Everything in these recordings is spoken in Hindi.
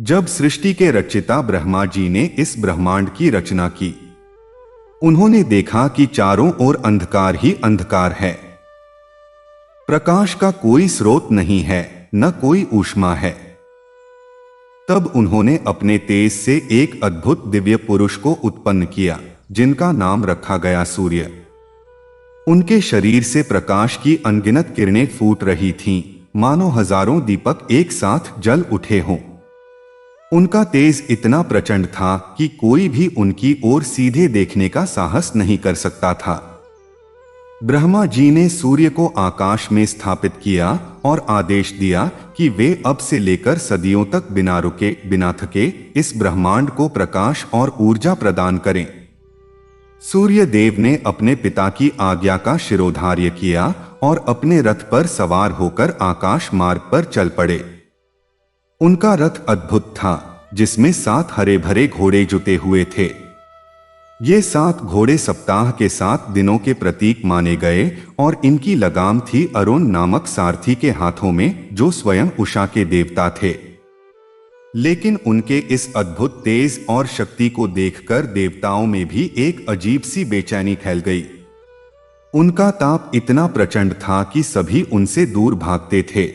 जब सृष्टि के रचयिता ब्रह्मा जी ने इस ब्रह्मांड की रचना की, उन्होंने देखा कि चारों ओर अंधकार ही अंधकार है। प्रकाश का कोई स्रोत नहीं है, न कोई ऊष्मा है। तब उन्होंने अपने तेज से एक अद्भुत दिव्य पुरुष को उत्पन्न किया, जिनका नाम रखा गया सूर्य। उनके शरीर से प्रकाश की अनगिनत किरणें फूट रही थीं, मानो हजारों दीपक एक साथ जल उठे हों। उनका तेज इतना प्रचंड था कि कोई भी उनकी ओर सीधे देखने का साहस नहीं कर सकता था। ब्रह्मा जी ने सूर्य को आकाश में स्थापित किया और आदेश दिया कि वे अब से लेकर सदियों तक बिना रुके बिना थके इस ब्रह्मांड को प्रकाश और ऊर्जा प्रदान करें। सूर्य देव ने अपने पिता की आज्ञा का शिरोधार्य किया और अपने रथ पर सवार होकर आकाश मार्ग पर चल पड़े। उनका रथ अद्भुत था, जिसमें 7 हरे भरे घोड़े जुटे हुए थे। ये 7 घोड़े सप्ताह के 7 दिनों के प्रतीक माने गए और इनकी लगाम थी अरुण नामक सारथी के हाथों में, जो स्वयं उषा के देवता थे। लेकिन उनके इस अद्भुत तेज और शक्ति को देखकर देवताओं में भी एक अजीब सी बेचैनी फैल गई। उनका ताप इतना प्रचंड था कि सभी उनसे दूर भागते थे।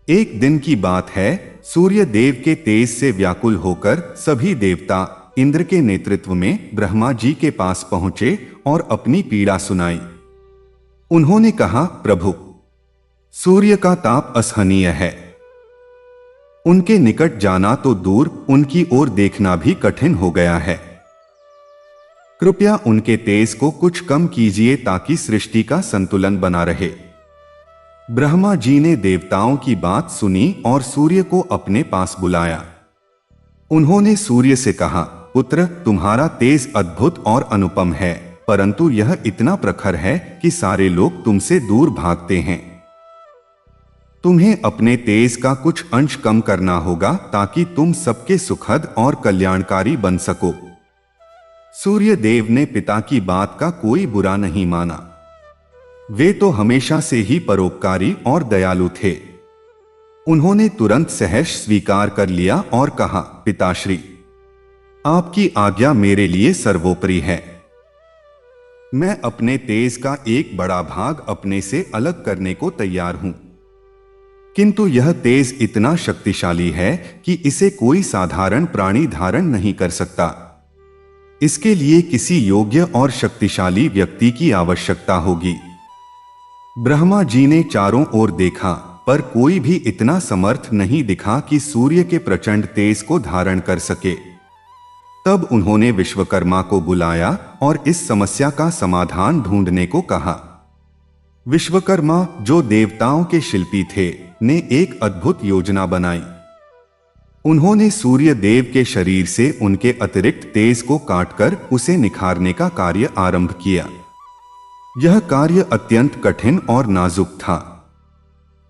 एक दिन की बात है, सूर्य देव के तेज से व्याकुल होकर सभी देवता इंद्र के नेतृत्व में ब्रह्मा जी के पास पहुंचे और अपनी पीड़ा सुनाई। उन्होंने कहा, प्रभु, सूर्य का ताप असहनीय है। उनके निकट जाना तो दूर, उनकी ओर देखना भी कठिन हो गया है। कृपया उनके तेज को कुछ कम कीजिए ताकि सृष्टि का संतुलन बना रहे। ब्रह्मा जी ने देवताओं की बात सुनी और सूर्य को अपने पास बुलाया। उन्होंने सूर्य से कहा, पुत्र, तुम्हारा तेज अद्भुत और अनुपम है, परंतु यह इतना प्रखर है कि सारे लोग तुमसे दूर भागते हैं। तुम्हें अपने तेज का कुछ अंश कम करना होगा ताकि तुम सबके सुखद और कल्याणकारी बन सको। सूर्य देव ने पिता की बात का कोई बुरा नहीं माना। वे तो हमेशा से ही परोपकारी और दयालु थे। उन्होंने तुरंत सहर्ष स्वीकार कर लिया और कहा, पिताश्री, आपकी आज्ञा मेरे लिए सर्वोपरि है। मैं अपने तेज का एक बड़ा भाग अपने से अलग करने को तैयार हूं, किंतु यह तेज इतना शक्तिशाली है कि इसे कोई साधारण प्राणी धारण नहीं कर सकता। इसके लिए किसी योग्य और शक्तिशाली व्यक्ति की आवश्यकता होगी। ब्रह्मा जी ने चारों ओर देखा, पर कोई भी इतना समर्थ नहीं दिखा कि सूर्य के प्रचंड तेज को धारण कर सके। तब उन्होंने विश्वकर्मा को बुलाया और इस समस्या का समाधान ढूंढने को कहा। विश्वकर्मा, जो देवताओं के शिल्पी थे, ने एक अद्भुत योजना बनाई। उन्होंने सूर्य देव के शरीर से उनके अतिरिक्त तेज को काटकर उसे निखारने का कार्य आरंभ किया। यह कार्य अत्यंत कठिन और नाजुक था।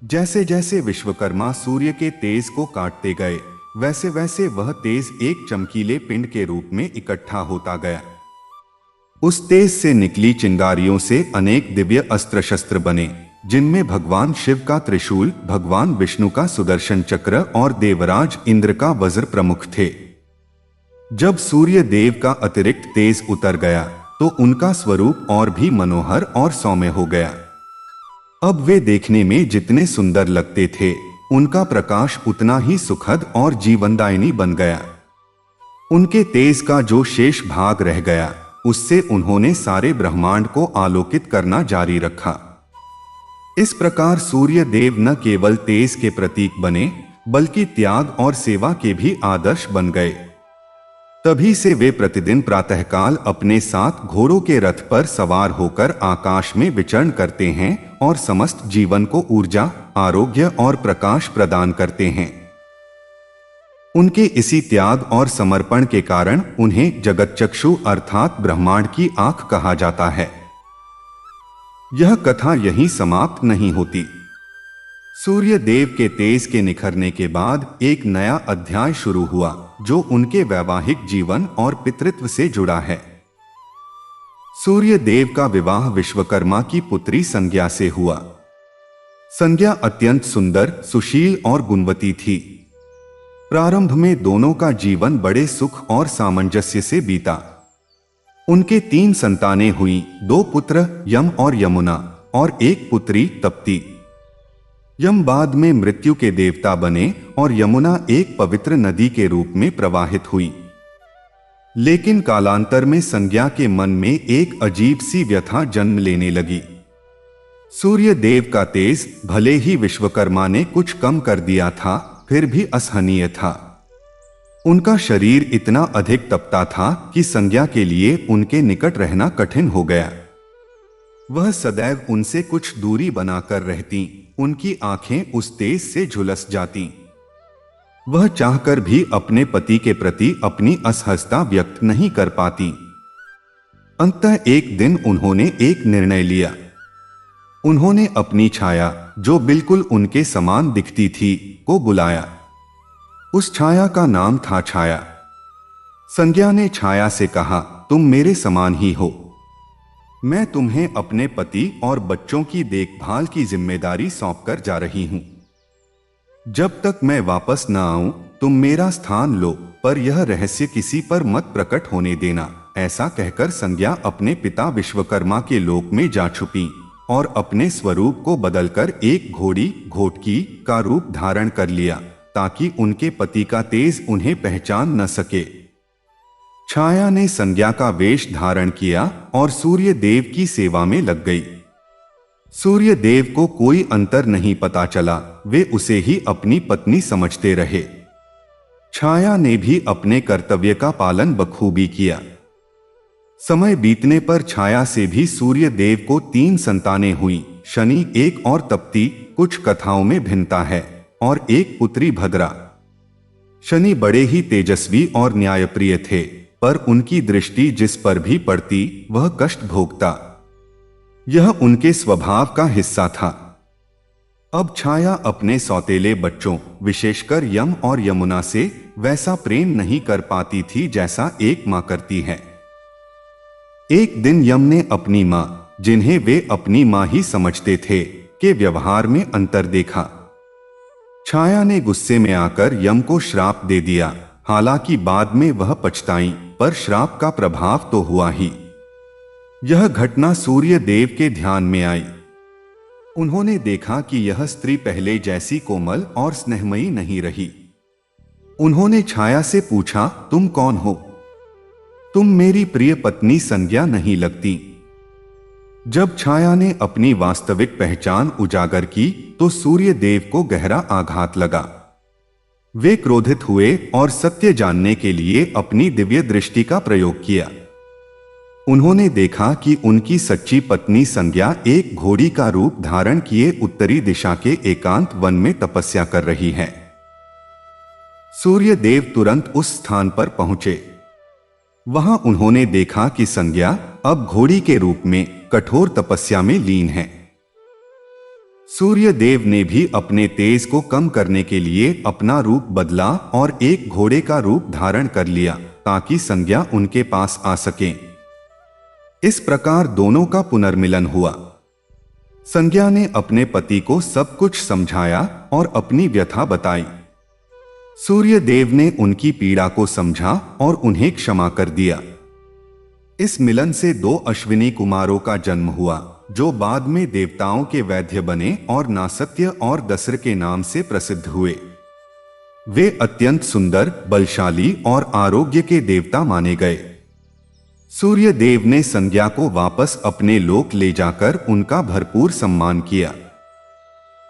जैसे जैसे विश्वकर्मा सूर्य के तेज को काटते गए, वैसे वैसे वह तेज एक चमकीले पिंड के रूप में इकट्ठा होता गया। उस तेज से निकली चिंगारियों से अनेक दिव्य अस्त्र शस्त्र बने, जिनमें भगवान शिव का त्रिशूल, भगवान विष्णु का सुदर्शन चक्र और देवराज इंद्र का वज्र प्रमुख थे। जब सूर्य देव का अतिरिक्त तेज उतर गया तो उनका स्वरूप और भी मनोहर और सौम्य हो गया। अब वे देखने में जितने सुंदर लगते थे, उनका प्रकाश उतना ही सुखद और जीवनदायिनी बन गया। उनके तेज का जो शेष भाग रह गया, उससे उन्होंने सारे ब्रह्मांड को आलोकित करना जारी रखा। इस प्रकार सूर्य देव न केवल तेज के प्रतीक बने, बल्कि त्याग और सेवा के भी आदर्श बन गए। तभी से वे प्रतिदिन प्रातःकाल अपने 7 घोड़ों के रथ पर सवार होकर आकाश में विचरण करते हैं और समस्त जीवन को ऊर्जा, आरोग्य और प्रकाश प्रदान करते हैं। उनके इसी त्याग और समर्पण के कारण उन्हें जगतचक्षु अर्थात ब्रह्मांड की आंख कहा जाता है। यह कथा यहीं समाप्त नहीं होती। सूर्य देव के तेज के निखरने के बाद एक नया अध्याय शुरू हुआ, जो उनके वैवाहिक जीवन और पितृत्व से जुड़ा है। सूर्य देव का विवाह विश्वकर्मा की पुत्री संज्ञा से हुआ। संज्ञा अत्यंत सुंदर, सुशील और गुणवती थी। प्रारंभ में दोनों का जीवन बड़े सुख और सामंजस्य से बीता। उनके 3 संतानें हुई, 2 पुत्र यम और यमुना और 1 पुत्री तप्ती। यम बाद में मृत्यु के देवता बने और यमुना एक पवित्र नदी के रूप में प्रवाहित हुई। लेकिन कालांतर में संज्ञा के मन में एक अजीब सी व्यथा जन्म लेने लगी। सूर्य देव का तेज भले ही विश्वकर्मा ने कुछ कम कर दिया था, फिर भी असहनीय था। उनका शरीर इतना अधिक तपता था कि संज्ञा के लिए उनके निकट रहना कठिन हो गया। वह सदैव उनसे कुछ दूरी बनाकर रहती, उनकी आंखें उस तेज से झुलस जाती। वह चाहकर भी अपने पति के प्रति अपनी असहजता व्यक्त नहीं कर पाती। अंततः एक दिन उन्होंने एक निर्णय लिया। उन्होंने अपनी छाया, जो बिल्कुल उनके समान दिखती थी, को बुलाया। उस छाया का नाम था छाया। संज्ञा ने छाया से कहा, तुम मेरे समान ही हो। मैं तुम्हें अपने पति और बच्चों की देखभाल की जिम्मेदारी सौंपकर जा रही हूं। जब तक मैं वापस न आऊं, तुम मेरा स्थान लो, पर यह रहस्य किसी पर मत प्रकट होने देना। ऐसा कहकर संज्ञा अपने पिता विश्वकर्मा के लोक में जा छुपी और अपने स्वरूप को बदलकर एक घोड़ी घोटकी का रूप धारण कर लिया, ताकि उनके पति का तेज उन्हें पहचान न सके। छाया ने संज्ञा का वेश धारण किया और सूर्य देव की सेवा में लग गई। सूर्य देव को कोई अंतर नहीं पता चला, वे उसे ही अपनी पत्नी समझते रहे। छाया ने भी अपने कर्तव्य का पालन बखूबी किया। समय बीतने पर छाया से भी सूर्य देव को 3 संतानें हुई, शनि 1 और तप्ती, कुछ कथाओं में भिन्नता है, और 1 पुत्री भद्रा। शनि बड़े ही तेजस्वी और न्यायप्रिय थे, पर उनकी दृष्टि जिस पर भी पड़ती वह कष्ट भोगता। यह उनके स्वभाव का हिस्सा था। अब छाया अपने सौतेले बच्चों, विशेषकर यम और यमुना से वैसा प्रेम नहीं कर पाती थी जैसा एक मां करती है। एक दिन यम ने अपनी मां, जिन्हें वे अपनी मां ही समझते थे, के व्यवहार में अंतर देखा। छाया ने गुस्से में आकर यम को श्राप दे दिया। हालांकि बाद में वह पछताई, पर श्राप का प्रभाव तो हुआ ही। यह घटना सूर्य देव के ध्यान में आई। उन्होंने देखा कि यह स्त्री पहले जैसी कोमल और स्नेहमयी नहीं रही। उन्होंने छाया से पूछा, तुम कौन हो? तुम मेरी प्रिय पत्नी संज्ञा नहीं लगती। जब छाया ने अपनी वास्तविक पहचान उजागर की तो सूर्य देव को गहरा आघात लगा। वे क्रोधित हुए और सत्य जानने के लिए अपनी दिव्य दृष्टि का प्रयोग किया। उन्होंने देखा कि उनकी सच्ची पत्नी संज्ञा एक घोड़ी का रूप धारण किए उत्तरी दिशा के एकांत वन में तपस्या कर रही है। सूर्य देव तुरंत उस स्थान पर पहुंचे। वहां उन्होंने देखा कि संज्ञा अब घोड़ी के रूप में कठोर तपस्या में लीन है। सूर्य देव ने भी अपने तेज को कम करने के लिए अपना रूप बदला और एक घोड़े का रूप धारण कर लिया, ताकि संज्ञा उनके पास आ सके। इस प्रकार दोनों का पुनर्मिलन हुआ। संज्ञा ने अपने पति को सब कुछ समझाया और अपनी व्यथा बताई। सूर्य देव ने उनकी पीड़ा को समझा और उन्हें क्षमा कर दिया। इस मिलन से 2 अश्विनी कुमारों का जन्म हुआ, जो बाद में देवताओं के वैद्य बने और नासत्य और दस्र के नाम से प्रसिद्ध हुए। वे अत्यंत सुंदर, बलशाली और आरोग्य के देवता माने गए। सूर्य देव ने संज्ञा को वापस अपने लोक ले जाकर उनका भरपूर सम्मान किया।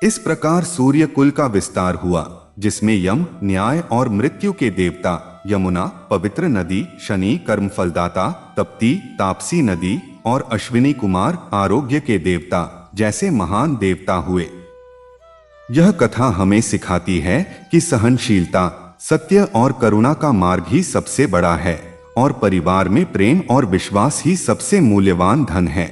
इस प्रकार सूर्य कुल का विस्तार हुआ, जिसमें यम न्याय और मृत्यु के देवता, यमुना पवित्र नदी, शनि कर्मफलदाता, तप्ती तापसी नदी और अश्विनी कुमार आरोग्य के देवता जैसे महान देवता हुए। यह कथा हमें सिखाती है कि सहनशीलता, सत्य और करुणा का मार्ग ही सबसे बड़ा है और परिवार में प्रेम और विश्वास ही सबसे मूल्यवान धन है।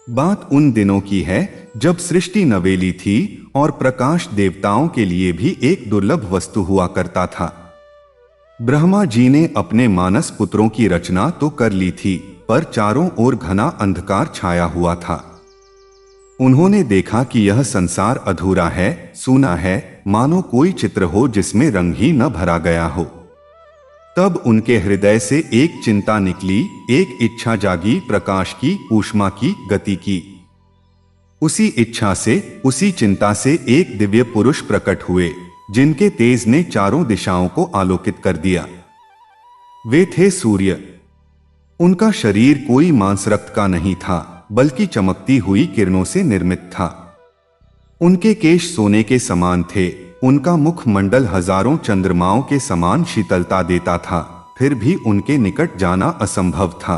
बात उन दिनों की है जब सृष्टि नवेली थी और प्रकाश देवताओं के लिए भी एक दुर्लभ वस्तु हुआ करता था। ब्रह्मा जी ने अपने मानस पुत्रों की रचना तो कर ली थी, पर चारों ओर घना अंधकार छाया हुआ था। उन्होंने देखा कि यह संसार अधूरा है, सूना है, मानो कोई चित्र हो जिसमें रंग ही न भरा गया हो। तब उनके हृदय से एक चिंता निकली, एक इच्छा जागी, प्रकाश की, ऊष्मा की, गति की। उसी इच्छा से, उसी चिंता से एक दिव्य पुरुष प्रकट हुए, जिनके तेज ने चारों दिशाओं को आलोकित कर दिया। वे थे सूर्य। उनका शरीर कोई मांस रक्त का नहीं था, बल्कि चमकती हुई किरणों से निर्मित था। उनके केश सोने के समान थे, उनका मुख मंडल हजारों चंद्रमाओं के समान शीतलता देता था, फिर भी उनके निकट जाना असंभव था।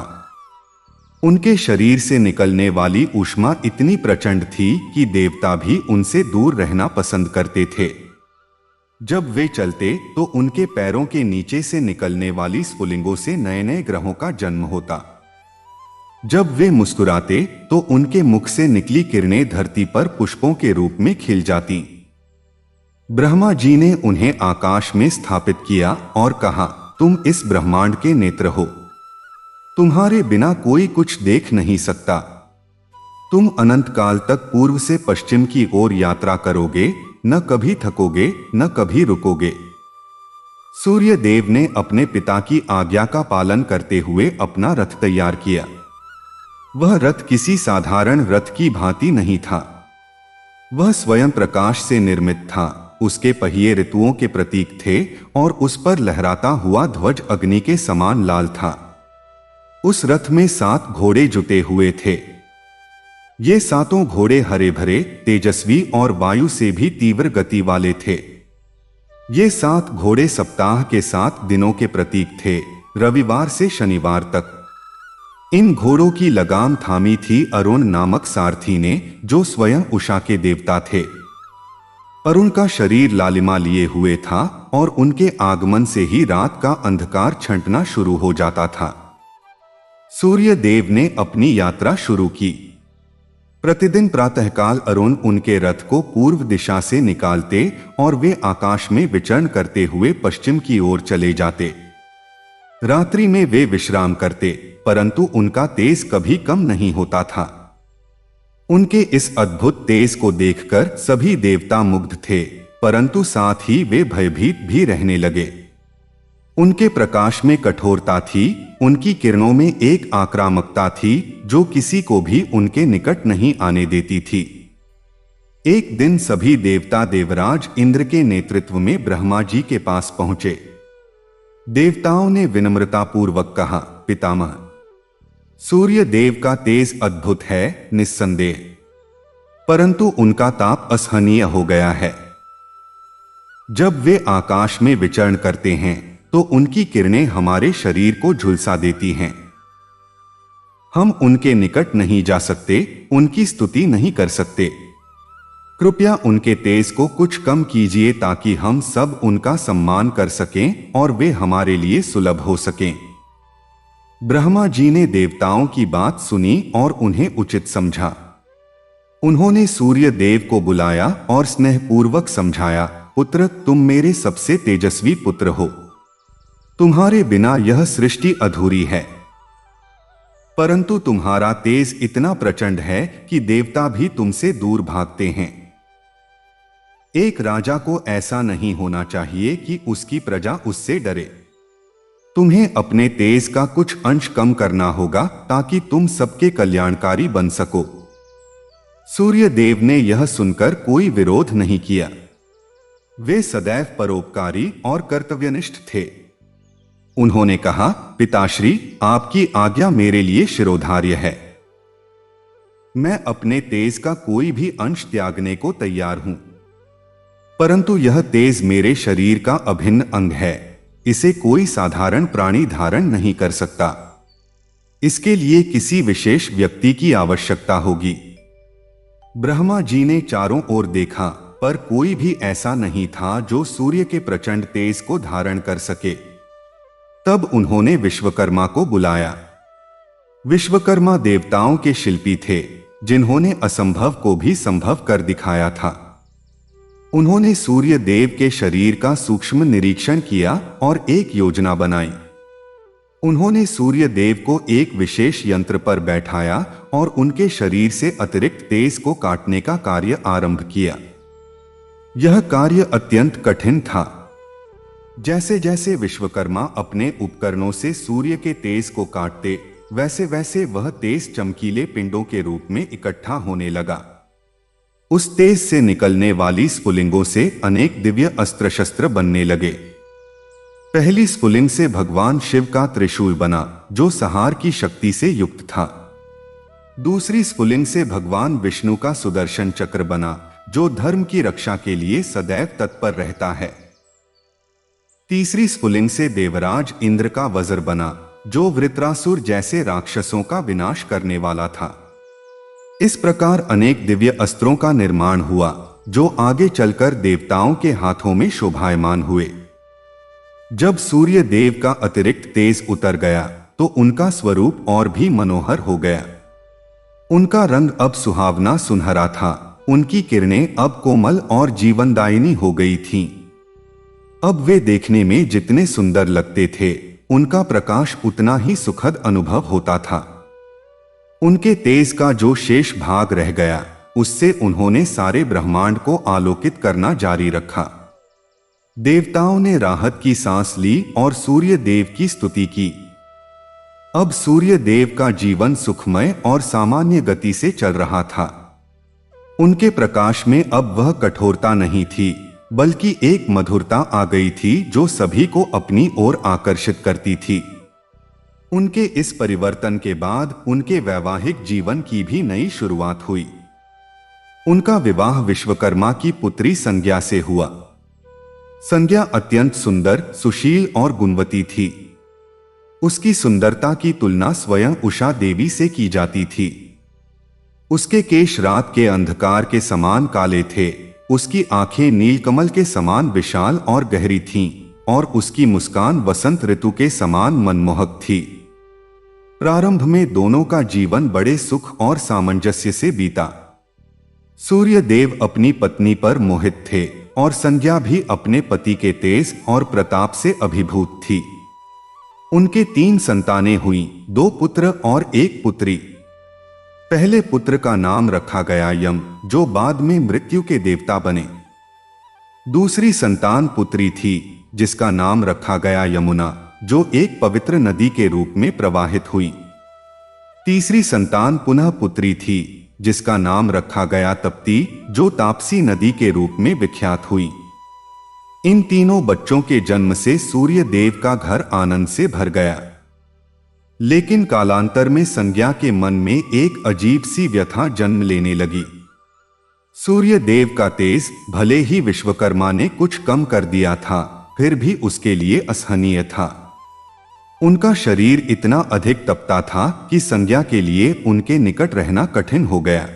उनके शरीर से निकलने वाली ऊष्मा इतनी प्रचंड थी कि देवता भी उनसे दूर रहना पसंद करते थे। जब वे चलते तो उनके पैरों के नीचे से निकलने वाली स्फुलिंगों से नए नए ग्रहों का जन्म होता। जब वे मुस्कुराते तो उनके मुख से निकली किरणें धरती पर पुष्पों के रूप में खिल जाती। ब्रह्मा जी ने उन्हें आकाश में स्थापित किया और कहा, तुम इस ब्रह्मांड के नेत्र हो। तुम्हारे बिना कोई कुछ देख नहीं सकता। तुम अनंत काल तक पूर्व से पश्चिम की ओर यात्रा करोगे, न कभी थकोगे, न कभी रुकोगे। सूर्य देव ने अपने पिता की आज्ञा का पालन करते हुए अपना रथ तैयार किया। वह रथ किसी साधारण रथ की भांति नहीं था। वह स्वयं प्रकाश से निर्मित था। उसके पहिए ऋतुओं के प्रतीक थे और उस पर लहराता हुआ ध्वज अग्नि के समान लाल था। उस रथ में 7 घोड़े जुटे हुए थे। ये 7 घोड़े हरे भरे, तेजस्वी और वायु से भी तीव्र गति वाले थे। ये 7 घोड़े सप्ताह के 7 दिनों के प्रतीक थे, रविवार से शनिवार तक। इन घोड़ों की लगाम थामी थी अरुण नामक सारथी ने, जो स्वयं उषा के देवता थे। अरुण का शरीर लालिमा लिए हुए था और उनके आगमन से ही रात का अंधकार छंटना शुरू हो जाता था। सूर्य देव ने अपनी यात्रा शुरू की। प्रतिदिन प्रातःकाल अरुण उनके रथ को पूर्व दिशा से निकालते और वे आकाश में विचरण करते हुए पश्चिम की ओर चले जाते। रात्रि में वे विश्राम करते, परंतु उनका तेज कभी कम नहीं होता था। उनके इस अद्भुत तेज को देखकर सभी देवता मुग्ध थे, परंतु साथ ही वे भयभीत भी रहने लगे। उनके प्रकाश में कठोरता थी, उनकी किरणों में एक आक्रामकता थी जो किसी को भी उनके निकट नहीं आने देती थी। एक दिन सभी देवता देवराज इंद्र के नेतृत्व में ब्रह्मा जी के पास पहुंचे। देवताओं ने विनम्रतापूर्वक कहा, पितामह, सूर्य देव का तेज अद्भुत है निस्संदेह, परंतु उनका ताप असहनीय हो गया है। जब वे आकाश में विचरण करते हैं तो उनकी किरणें हमारे शरीर को झुलसा देती हैं। हम उनके निकट नहीं जा सकते, उनकी स्तुति नहीं कर सकते। कृपया उनके तेज को कुछ कम कीजिए ताकि हम सब उनका सम्मान कर सकें और वे हमारे लिए सुलभ हो सकें। ब्रह्मा जी ने देवताओं की बात सुनी और उन्हें उचित समझा। उन्होंने सूर्य देव को बुलाया और स्नेहपूर्वक समझाया, पुत्र, तुम मेरे सबसे तेजस्वी पुत्र हो। तुम्हारे बिना यह सृष्टि अधूरी है। परंतु तुम्हारा तेज इतना प्रचंड है कि देवता भी तुमसे दूर भागते हैं। एक राजा को ऐसा नहीं होना चाहिए कि उसकी प्रजा उससे डरे। तुम्हें अपने तेज का कुछ अंश कम करना होगा ताकि तुम सबके कल्याणकारी बन सको। सूर्य देव ने यह सुनकर कोई विरोध नहीं किया। वे सदैव परोपकारी और कर्तव्यनिष्ठ थे। उन्होंने कहा, पिताश्री, आपकी आज्ञा मेरे लिए शिरोधार्य है। मैं अपने तेज का कोई भी अंश त्यागने को तैयार हूं, परंतु यह तेज मेरे शरीर का अभिन्न अंग है। इसे कोई साधारण प्राणी धारण नहीं कर सकता। इसके लिए किसी विशेष व्यक्ति की आवश्यकता होगी। ब्रह्मा जी ने चारों ओर देखा, पर कोई भी ऐसा नहीं था जो सूर्य के प्रचंड तेज को धारण कर सके। तब उन्होंने विश्वकर्मा को बुलाया। विश्वकर्मा देवताओं के शिल्पी थे, जिन्होंने असंभव को भी संभव कर दिखाया था। उन्होंने सूर्य देव के शरीर का सूक्ष्म निरीक्षण किया और एक योजना बनाई। उन्होंने सूर्य देव को एक विशेष यंत्र पर बैठाया और उनके शरीर से अतिरिक्त तेज को काटने का कार्य आरंभ किया। यह कार्य अत्यंत कठिन था। जैसे जैसे विश्वकर्मा अपने उपकरणों से सूर्य के तेज को काटते, वैसे वैसे वह तेज चमकीले पिंडों के रूप में इकट्ठा होने लगा। उस तेज से निकलने वाली स्फुलिंगों से अनेक दिव्य अस्त्र शस्त्र बनने लगे। पहली स्फुलिंग से भगवान शिव का त्रिशूल बना, जो संहार की शक्ति से युक्त था। दूसरी स्फुलिंग से भगवान विष्णु का सुदर्शन चक्र बना, जो धर्म की रक्षा के लिए सदैव तत्पर रहता है। तीसरी स्फुलिंग से देवराज इंद्र का वज्र बना, जो वृत्रासुर जैसे राक्षसों का विनाश करने वाला था। इस प्रकार अनेक दिव्य अस्त्रों का निर्माण हुआ, जो आगे चलकर देवताओं के हाथों में शोभायमान हुए। जब सूर्य देव का अतिरिक्त तेज उतर गया, तो उनका स्वरूप और भी मनोहर हो गया। उनका रंग अब सुहावना सुनहरा था, उनकी किरणें अब कोमल और जीवनदायिनी हो गई थीं। अब वे देखने में जितने सुंदर लगते थे, उनका प्रकाश उतना ही सुखद अनुभव होता था। उनके तेज का जो शेष भाग रह गया, उससे उन्होंने सारे ब्रह्मांड को आलोकित करना जारी रखा। देवताओं ने राहत की सांस ली और सूर्य देव की स्तुति की। अब सूर्य देव का जीवन सुखमय और सामान्य गति से चल रहा था। उनके प्रकाश में अब वह कठोरता नहीं थी, बल्कि एक मधुरता आ गई थी जो सभी को अपनी ओर आकर्षित करती थी। उनके इस परिवर्तन के बाद उनके वैवाहिक जीवन की भी नई शुरुआत हुई। उनका विवाह विश्वकर्मा की पुत्री संज्ञा से हुआ। संज्ञा अत्यंत सुंदर, सुशील और गुणवती थी। उसकी सुंदरता की तुलना स्वयं उषा देवी से की जाती थी। उसके केश रात के अंधकार के समान काले थे, उसकी आंखें नीलकमल के समान विशाल और गहरी थीं, और उसकी मुस्कान वसंत ऋतु के समान मनमोहक थी। प्रारंभ में दोनों का जीवन बड़े सुख और सामंजस्य से बीता। सूर्य देव अपनी पत्नी पर मोहित थे और संज्ञा भी अपने पति के तेज और प्रताप से अभिभूत थी। उनके 3 संतानें हुईं, 2 पुत्र और 1 पुत्री। पहले पुत्र का नाम रखा गया यम, जो बाद में मृत्यु के देवता बने। दूसरी संतान पुत्री थी, जिसका नाम रखा गया यमुना, जो एक पवित्र नदी के रूप में प्रवाहित हुई। तीसरी संतान पुनः पुत्री थी, जिसका नाम रखा गया तप्ती, जो तापसी नदी के रूप में विख्यात हुई। इन तीनों बच्चों के जन्म से सूर्य देव का घर आनंद से भर गया। लेकिन कालांतर में संज्ञा के मन में एक अजीब सी व्यथा जन्म लेने लगी। सूर्य देव का तेज भले ही विश्वकर्मा ने कुछ कम कर दिया था, फिर भी उसके लिए असहनीय था। उनका शरीर इतना अधिक तपता था कि संज्ञा के लिए उनके निकट रहना कठिन हो गया।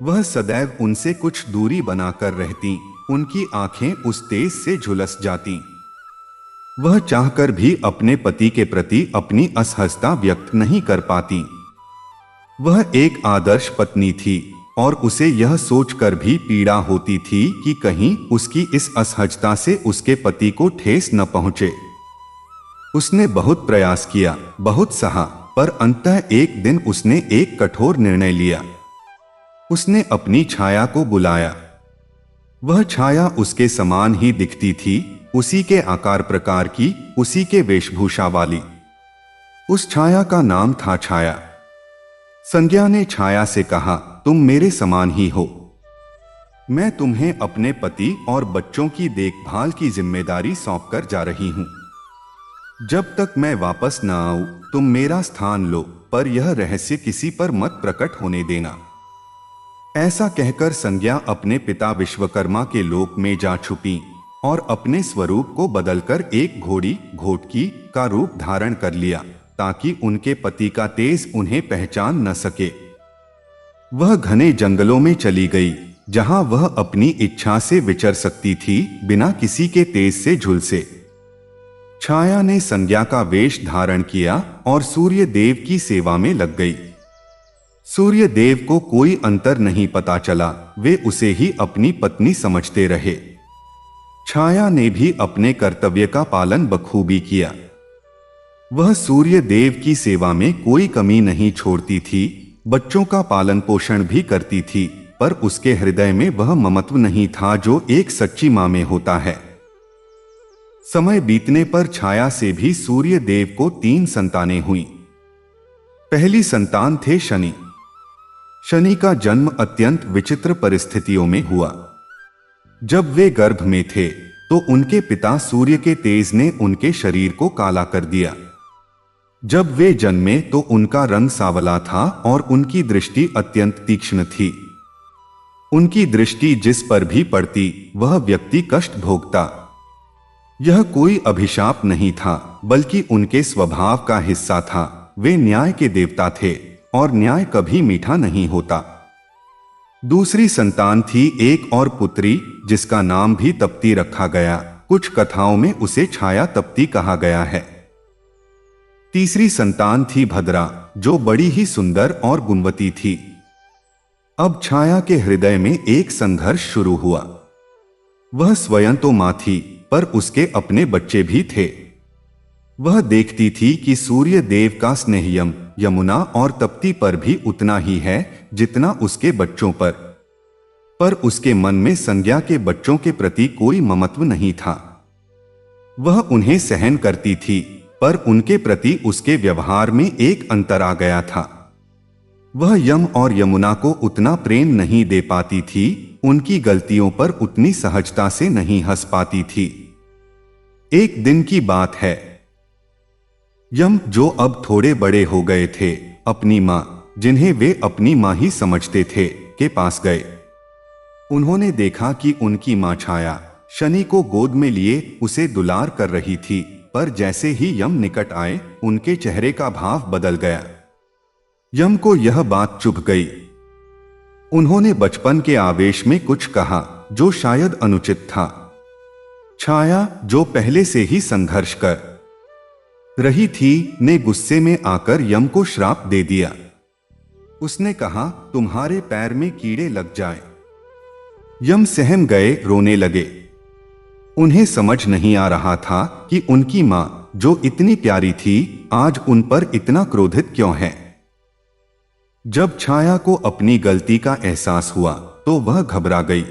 वह सदैव उनसे कुछ दूरी बनाकर रहती, उनकी आंखें उस तेज से झुलस जाती। वह चाहकर भी अपने पति के प्रति अपनी असहजता व्यक्त नहीं कर पाती। वह एक आदर्श पत्नी थी और उसे यह सोचकर भी पीड़ा होती थी कि कहीं उसकी इस असहजता से उसके पति को ठेस न पहुंचे। उसने बहुत प्रयास किया, बहुत सहा, पर अंततः एक दिन उसने एक कठोर निर्णय लिया। उसने अपनी छाया को बुलाया। वह छाया उसके समान ही दिखती थी, उसी के आकार प्रकार की, उसी के वेशभूषा वाली। उस छाया का नाम था छाया। संज्ञा ने छाया से कहा, तुम मेरे समान ही हो। मैं तुम्हें अपने पति और बच्चों की देखभाल की जिम्मेदारी सौंपकर जा रही हूं। जब तक मैं वापस न आऊं, तुम मेरा स्थान लो, पर यह रहस्य किसी पर मत प्रकट होने देना। ऐसा कहकर संज्ञा अपने पिता विश्वकर्मा के लोक में जा छुपी और अपने स्वरूप को बदलकर एक घोड़ी, घोटकी का रूप धारण कर लिया, ताकि उनके पति का तेज उन्हें पहचान न सके। वह घने जंगलों में चली गई, जहां वह अपनी इच्छा से विचर सकती थी, बिना किसी के तेज से झुलसे। छाया ने संज्ञा का वेश धारण किया और सूर्य देव की सेवा में लग गई। सूर्य देव को कोई अंतर नहीं पता चला, वे उसे ही अपनी पत्नी समझते रहे। छाया ने भी अपने कर्तव्य का पालन बखूबी किया। वह सूर्य देव की सेवा में कोई कमी नहीं छोड़ती थी, बच्चों का पालन पोषण भी करती थी, पर उसके हृदय में वह ममत्व नहीं था जो एक सच्ची मां में होता है। समय बीतने पर छाया से भी सूर्य देव को 3 संतानें हुई। पहली संतान थे शनि। शनि का जन्म अत्यंत विचित्र परिस्थितियों में हुआ। जब वे गर्भ में थे तो उनके पिता सूर्य के तेज ने उनके शरीर को काला कर दिया। जब वे जन्मे तो उनका रंग सांवला था और उनकी दृष्टि अत्यंत तीक्ष्ण थी। उनकी दृष्टि जिस पर भी पड़ती वह व्यक्ति कष्ट भोगता। यह कोई अभिशाप नहीं था बल्कि उनके स्वभाव का हिस्सा था। वे न्याय के देवता थे और न्याय कभी मीठा नहीं होता। दूसरी संतान थी एक और पुत्री जिसका नाम भी तप्ती रखा गया। कुछ कथाओं में उसे छाया तप्ती कहा गया है। तीसरी संतान थी भद्रा जो बड़ी ही सुंदर और गुणवती थी। अब छाया के हृदय में एक संघर्ष शुरू हुआ। वह स्वयं तो मां थी पर उसके अपने बच्चे भी थे। वह देखती थी कि सूर्य देव का स्नेह यमुना और तप्ती पर भी उतना ही है जितना उसके बच्चों पर उसके मन में संज्ञा के बच्चों के प्रति कोई ममत्व नहीं था। वह उन्हें सहन करती थी पर उनके प्रति उसके व्यवहार में एक अंतर आ गया था। वह यम और यमुना को उतना प्रेम नहीं दे पाती थी, उनकी गलतियों पर उतनी सहजता से नहीं हंस पाती थी। एक दिन की बात है, यम जो अब थोड़े बड़े हो गए थे अपनी मां, जिन्हें वे अपनी मां ही समझते थे, के पास गए। उन्होंने देखा कि उनकी मां छाया शनि को गोद में लिए उसे दुलार कर रही थी, पर जैसे ही यम निकट आए उनके चेहरे का भाव बदल गया। यम को यह बात चुभ गई। उन्होंने बचपन के आवेश में कुछ कहा जो शायद अनुचित था। छाया जो पहले से ही संघर्ष कर रही थी ने गुस्से में आकर यम को श्राप दे दिया। उसने कहा, तुम्हारे पैर में कीड़े लग जाए। यम सहम गए, रोने लगे। उन्हें समझ नहीं आ रहा था कि उनकी मां जो इतनी प्यारी थी आज उन पर इतना क्रोधित क्यों है। जब छाया को अपनी गलती का एहसास हुआ तो वह घबरा गई।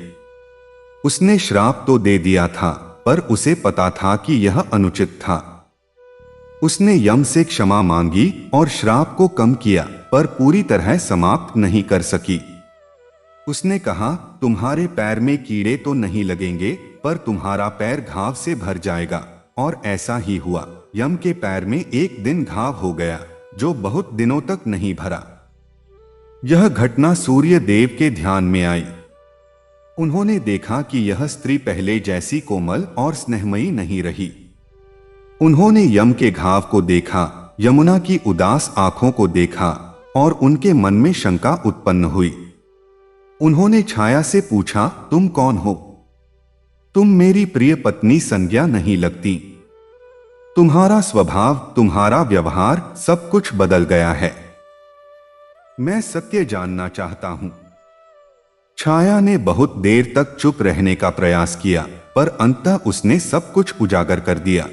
उसने श्राप तो दे दिया था पर उसे पता था कि यह अनुचित था। उसने यम से क्षमा मांगी और श्राप को कम किया पर पूरी तरह समाप्त नहीं कर सकी। उसने कहा, तुम्हारे पैर में कीड़े तो नहीं लगेंगे पर तुम्हारा पैर घाव से भर जाएगा। और ऐसा ही हुआ। यम के पैर में एक दिन घाव हो गया जो बहुत दिनों तक नहीं भरा। यह घटना सूर्य देव के ध्यान में आई। उन्होंने देखा कि यह स्त्री पहले जैसी कोमल और स्नेहमयी नहीं रही। उन्होंने यम के घाव को देखा, यमुना की उदास आंखों को देखा और उनके मन में शंका उत्पन्न हुई। उन्होंने छाया से पूछा, तुम कौन हो? तुम मेरी प्रिय पत्नी संज्ञा नहीं लगती। तुम्हारा स्वभाव, तुम्हारा व्यवहार, सब कुछ बदल गया है। मैं सत्य जानना चाहता हूं। छाया ने बहुत देर तक चुप रहने का प्रयास किया पर अंततः उसने सब कुछ उजागर कर दिया।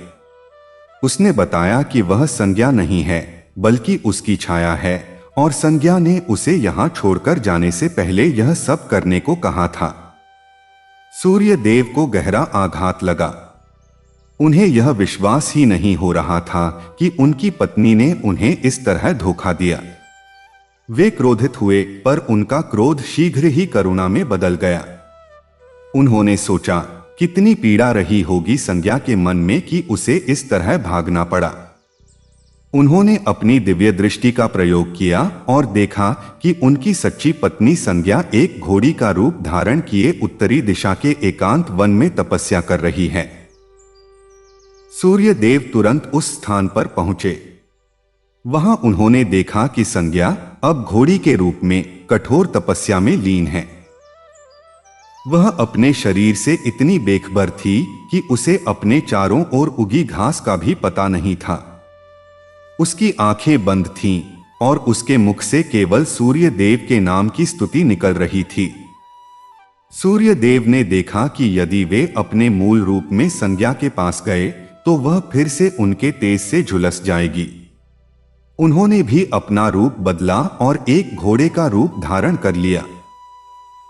उसने बताया कि वह संज्ञा नहीं है बल्कि उसकी छाया है और संज्ञा ने उसे यहां छोड़कर जाने से पहले यह सब करने को कहा था। सूर्य देव को गहरा आघात लगा। उन्हें यह विश्वास ही नहीं हो रहा था कि उनकी पत्नी ने उन्हें इस तरह धोखा दिया। वे क्रोधित हुए पर उनका क्रोध शीघ्र ही करुणा में बदल गया। उन्होंने सोचा, कितनी पीड़ा रही होगी संज्ञा के मन में कि उसे इस तरह भागना पड़ा। उन्होंने अपनी दिव्य दृष्टि का प्रयोग किया और देखा कि उनकी सच्ची पत्नी संज्ञा एक घोड़ी का रूप धारण किए उत्तरी दिशा के एकांत वन में तपस्या कर रही है। सूर्य देव तुरंत उस स्थान पर पहुंचे। वहां उन्होंने देखा कि संज्ञा अब घोड़ी के रूप में कठोर तपस्या में लीन है। वह अपने शरीर से इतनी बेखबर थी कि उसे अपने चारों ओर उगी घास का भी पता नहीं था। उसकी आंखें बंद थीं और उसके मुख से केवल सूर्य देव के नाम की स्तुति निकल रही थी। सूर्य देव ने देखा कि यदि वे अपने मूल रूप में संज्ञा के पास गए तो वह फिर से उनके तेज से झुलस जाएगी। उन्होंने भी अपना रूप बदला और एक घोड़े का रूप धारण कर लिया।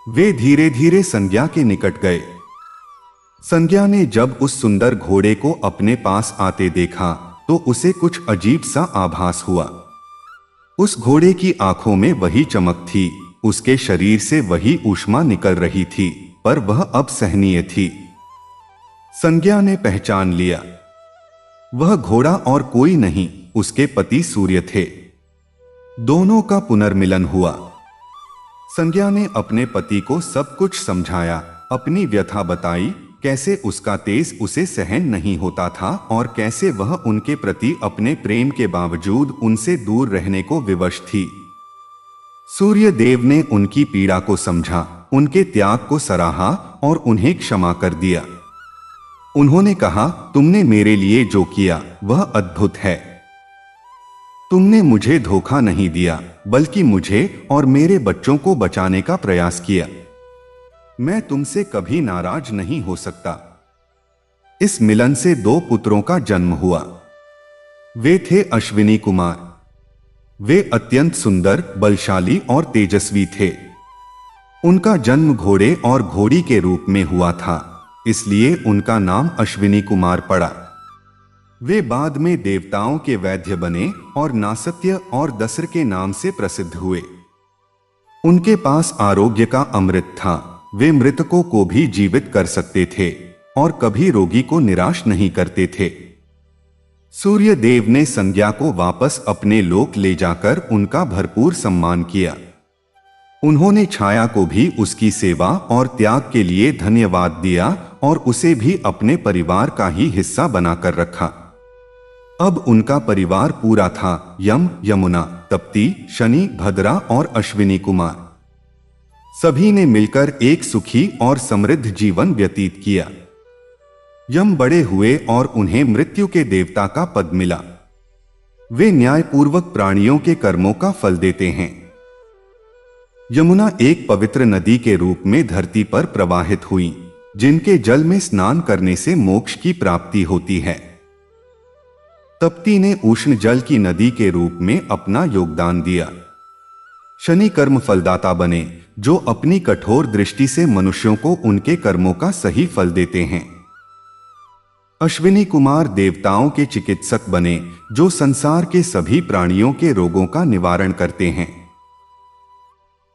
वे धीरे धीरे संज्ञा के निकट गए। संज्ञा ने जब उस सुंदर घोड़े को अपने पास आते देखा तो उसे कुछ अजीब सा आभास हुआ। उस घोड़े की आंखों में वही चमक थी, उसके शरीर से वही ऊष्मा निकल रही थी, पर वह अब सहनीय थी। संज्ञा ने पहचान लिया, वह घोड़ा और कोई नहीं, उसके पति सूर्य थे। दोनों का पुनर्मिलन हुआ। संज्ञा ने अपने पति को सब कुछ समझाया, अपनी व्यथा बताई, कैसे उसका तेज उसे सहन नहीं होता था और कैसे वह उनके प्रति अपने प्रेम के बावजूद उनसे दूर रहने को विवश थी। सूर्य देव ने उनकी पीड़ा को समझा, उनके त्याग को सराहा और उन्हें क्षमा कर दिया। उन्होंने कहा, तुमने मेरे लिए जो किया वह अद्भुत है। तुमने मुझे धोखा नहीं दिया, बल्कि मुझे और मेरे बच्चों को बचाने का प्रयास किया। मैं तुमसे कभी नाराज नहीं हो सकता। इस मिलन से 2 पुत्रों का जन्म हुआ। वे थे अश्विनी कुमार। वे अत्यंत सुंदर, बलशाली और तेजस्वी थे। उनका जन्म घोड़े और घोड़ी के रूप में हुआ था, इसलिए उनका नाम अश्विनी कुमार पड़ा। वे बाद में देवताओं के वैद्य बने और नासत्य और दस्र के नाम से प्रसिद्ध हुए। उनके पास आरोग्य का अमृत था। वे मृतकों को भी जीवित कर सकते थे और कभी रोगी को निराश नहीं करते थे। सूर्य देव ने संज्ञा को वापस अपने लोक ले जाकर उनका भरपूर सम्मान किया। उन्होंने छाया को भी उसकी सेवा और त्याग के लिए धन्यवाद दिया और उसे भी अपने परिवार का ही हिस्सा बनाकर रखा। अब उनका परिवार पूरा था। यम, यमुना, तप्ती, शनि, भद्रा और अश्विनी कुमार सभी ने मिलकर एक सुखी और समृद्ध जीवन व्यतीत किया। यम बड़े हुए और उन्हें मृत्यु के देवता का पद मिला। वे न्यायपूर्वक प्राणियों के कर्मों का फल देते हैं। यमुना एक पवित्र नदी के रूप में धरती पर प्रवाहित हुई, जिनके जल में स्नान करने से मोक्ष की प्राप्ति होती है। तप्ती ने उष्ण जल की नदी के रूप में अपना योगदान दिया। शनि कर्म फलदाता बने, जो अपनी कठोर दृष्टि से मनुष्यों को उनके कर्मों का सही फल देते हैं। अश्विनी कुमार देवताओं के चिकित्सक बने, जो संसार के सभी प्राणियों के रोगों का निवारण करते हैं।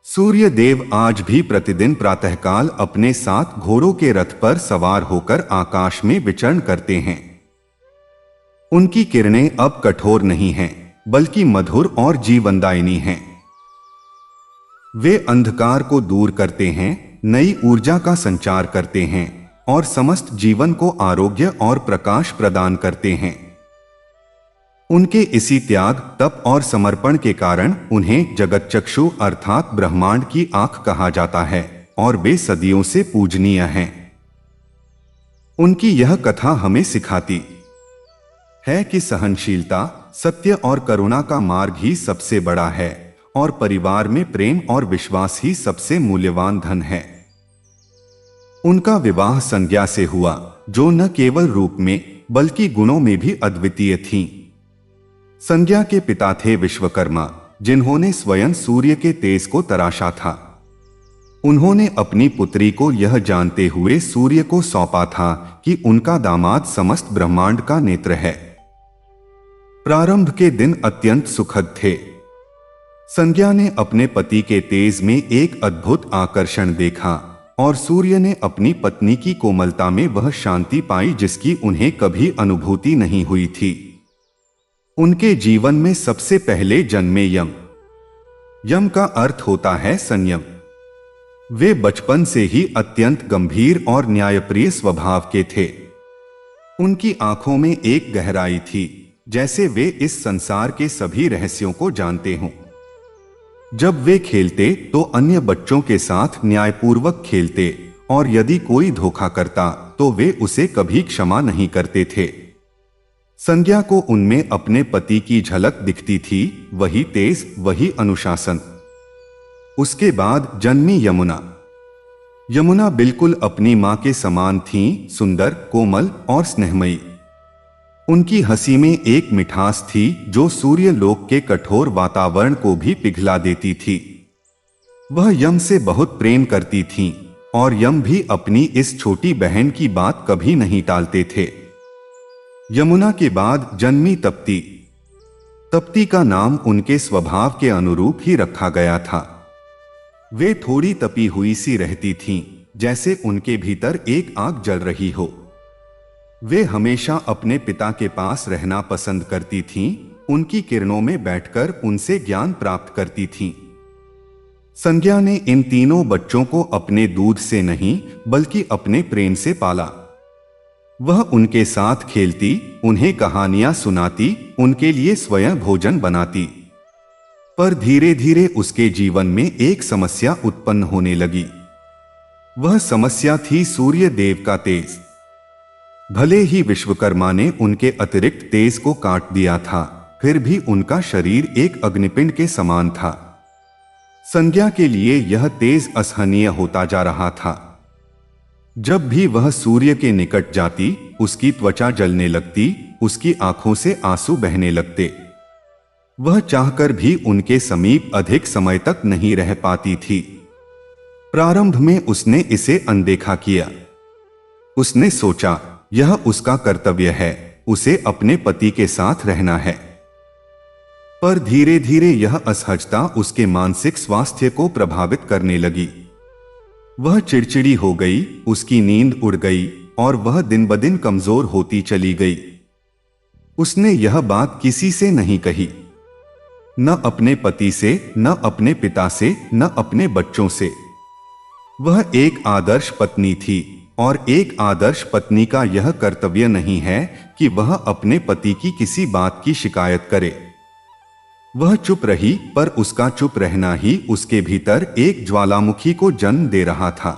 सूर्य देव आज भी प्रतिदिन प्रातःकाल अपने 7 घोड़ों के रथ पर सवार होकर आकाश में विचरण करते हैं। उनकी किरणें अब कठोर नहीं हैं, बल्कि मधुर और जीवनदायिनी हैं। वे अंधकार को दूर करते हैं, नई ऊर्जा का संचार करते हैं और समस्त जीवन को आरोग्य और प्रकाश प्रदान करते हैं। उनके इसी त्याग, तप और समर्पण के कारण उन्हें जगतचक्षु अर्थात ब्रह्मांड की आंख कहा जाता है और वे सदियों से पूजनीय हैं। उनकी यह कथा हमें सिखाती है कि सहनशीलता, सत्य और करुणा का मार्ग ही सबसे बड़ा है और परिवार में प्रेम और विश्वास ही सबसे मूल्यवान धन है। उनका विवाह संज्ञा से हुआ, जो न केवल रूप में बल्कि गुणों में भी अद्वितीय थीं। संज्ञा के पिता थे विश्वकर्मा, जिन्होंने स्वयं सूर्य के तेज को तराशा था। उन्होंने अपनी पुत्री को यह जानते हुए सूर्य को सौंपा था कि उनका दामाद समस्त ब्रह्मांड का नेत्र है। प्रारंभ के दिन अत्यंत सुखद थे। संज्ञा ने अपने पति के तेज में एक अद्भुत आकर्षण देखा और सूर्य ने अपनी पत्नी की कोमलता में वह शांति पाई जिसकी उन्हें कभी अनुभूति नहीं हुई थी। उनके जीवन में सबसे पहले जन्मे यम। यम का अर्थ होता है संयम। वे बचपन से ही अत्यंत गंभीर और न्यायप्रिय स्वभाव के थे। उनकी आंखों में एक गहराई थी, जैसे वे इस संसार के सभी रहस्यों को जानते हों। जब वे खेलते तो अन्य बच्चों के साथ न्यायपूर्वक खेलते और यदि कोई धोखा करता तो वे उसे कभी क्षमा नहीं करते थे। संज्ञा को उनमें अपने पति की झलक दिखती थी, वही तेज, वही अनुशासन। उसके बाद जन्मी यमुना। यमुना बिल्कुल अपनी मां के समान थीं, सुंदर, कोमल और स्नेहमयी। उनकी हंसी में एक मिठास थी जो सूर्य लोक के कठोर वातावरण को भी पिघला देती थी। वह यम से बहुत प्रेम करती थीं और यम भी अपनी इस छोटी बहन की बात कभी नहीं टालते थे। यमुना के बाद जन्मी तप्ती। तप्ती का नाम उनके स्वभाव के अनुरूप ही रखा गया था। वे थोड़ी तपी हुई सी रहती थीं, जैसे उनके भीतर एक आग जल रही हो। वे हमेशा अपने पिता के पास रहना पसंद करती थीं, उनकी किरणों में बैठकर उनसे ज्ञान प्राप्त करती थीं। संज्ञा ने इन तीनों बच्चों को अपने दूध से नहीं बल्कि अपने प्रेम से पाला। वह उनके साथ खेलती, उन्हें कहानियां सुनाती, उनके लिए स्वयं भोजन बनाती। पर धीरे धीरे उसके जीवन में एक समस्या उत्पन्न होने लगी। वह समस्या थी सूर्य देव का तेज। भले ही विश्वकर्मा ने उनके अतिरिक्त तेज को काट दिया था, फिर भी उनका शरीर एक अग्निपिंड के समान था। संज्ञा के लिए यह तेज असहनीय होता जा रहा था। जब भी वह सूर्य के निकट जाती, उसकी त्वचा जलने लगती, उसकी आंखों से आंसू बहने लगते। वह चाहकर भी उनके समीप अधिक समय तक नहीं रह पाती थी। प्रारंभ में उसने इसे अनदेखा किया। उसने सोचा यह उसका कर्तव्य है, उसे अपने पति के साथ रहना है। पर धीरे धीरे यह असहजता उसके मानसिक स्वास्थ्य को प्रभावित करने लगी। वह चिड़चिड़ी हो गई, उसकी नींद उड़ गई और वह दिन ब दिन कमजोर होती चली गई। उसने यह बात किसी से नहीं कही, न अपने पति से, न अपने पिता से, न अपने बच्चों से। वह एक आदर्श पत्नी थी और एक आदर्श पत्नी का यह कर्तव्य नहीं है कि वह अपने पति की किसी बात की शिकायत करे। वह चुप रही, पर उसका चुप रहना ही उसके भीतर एक ज्वालामुखी को जन्म दे रहा था।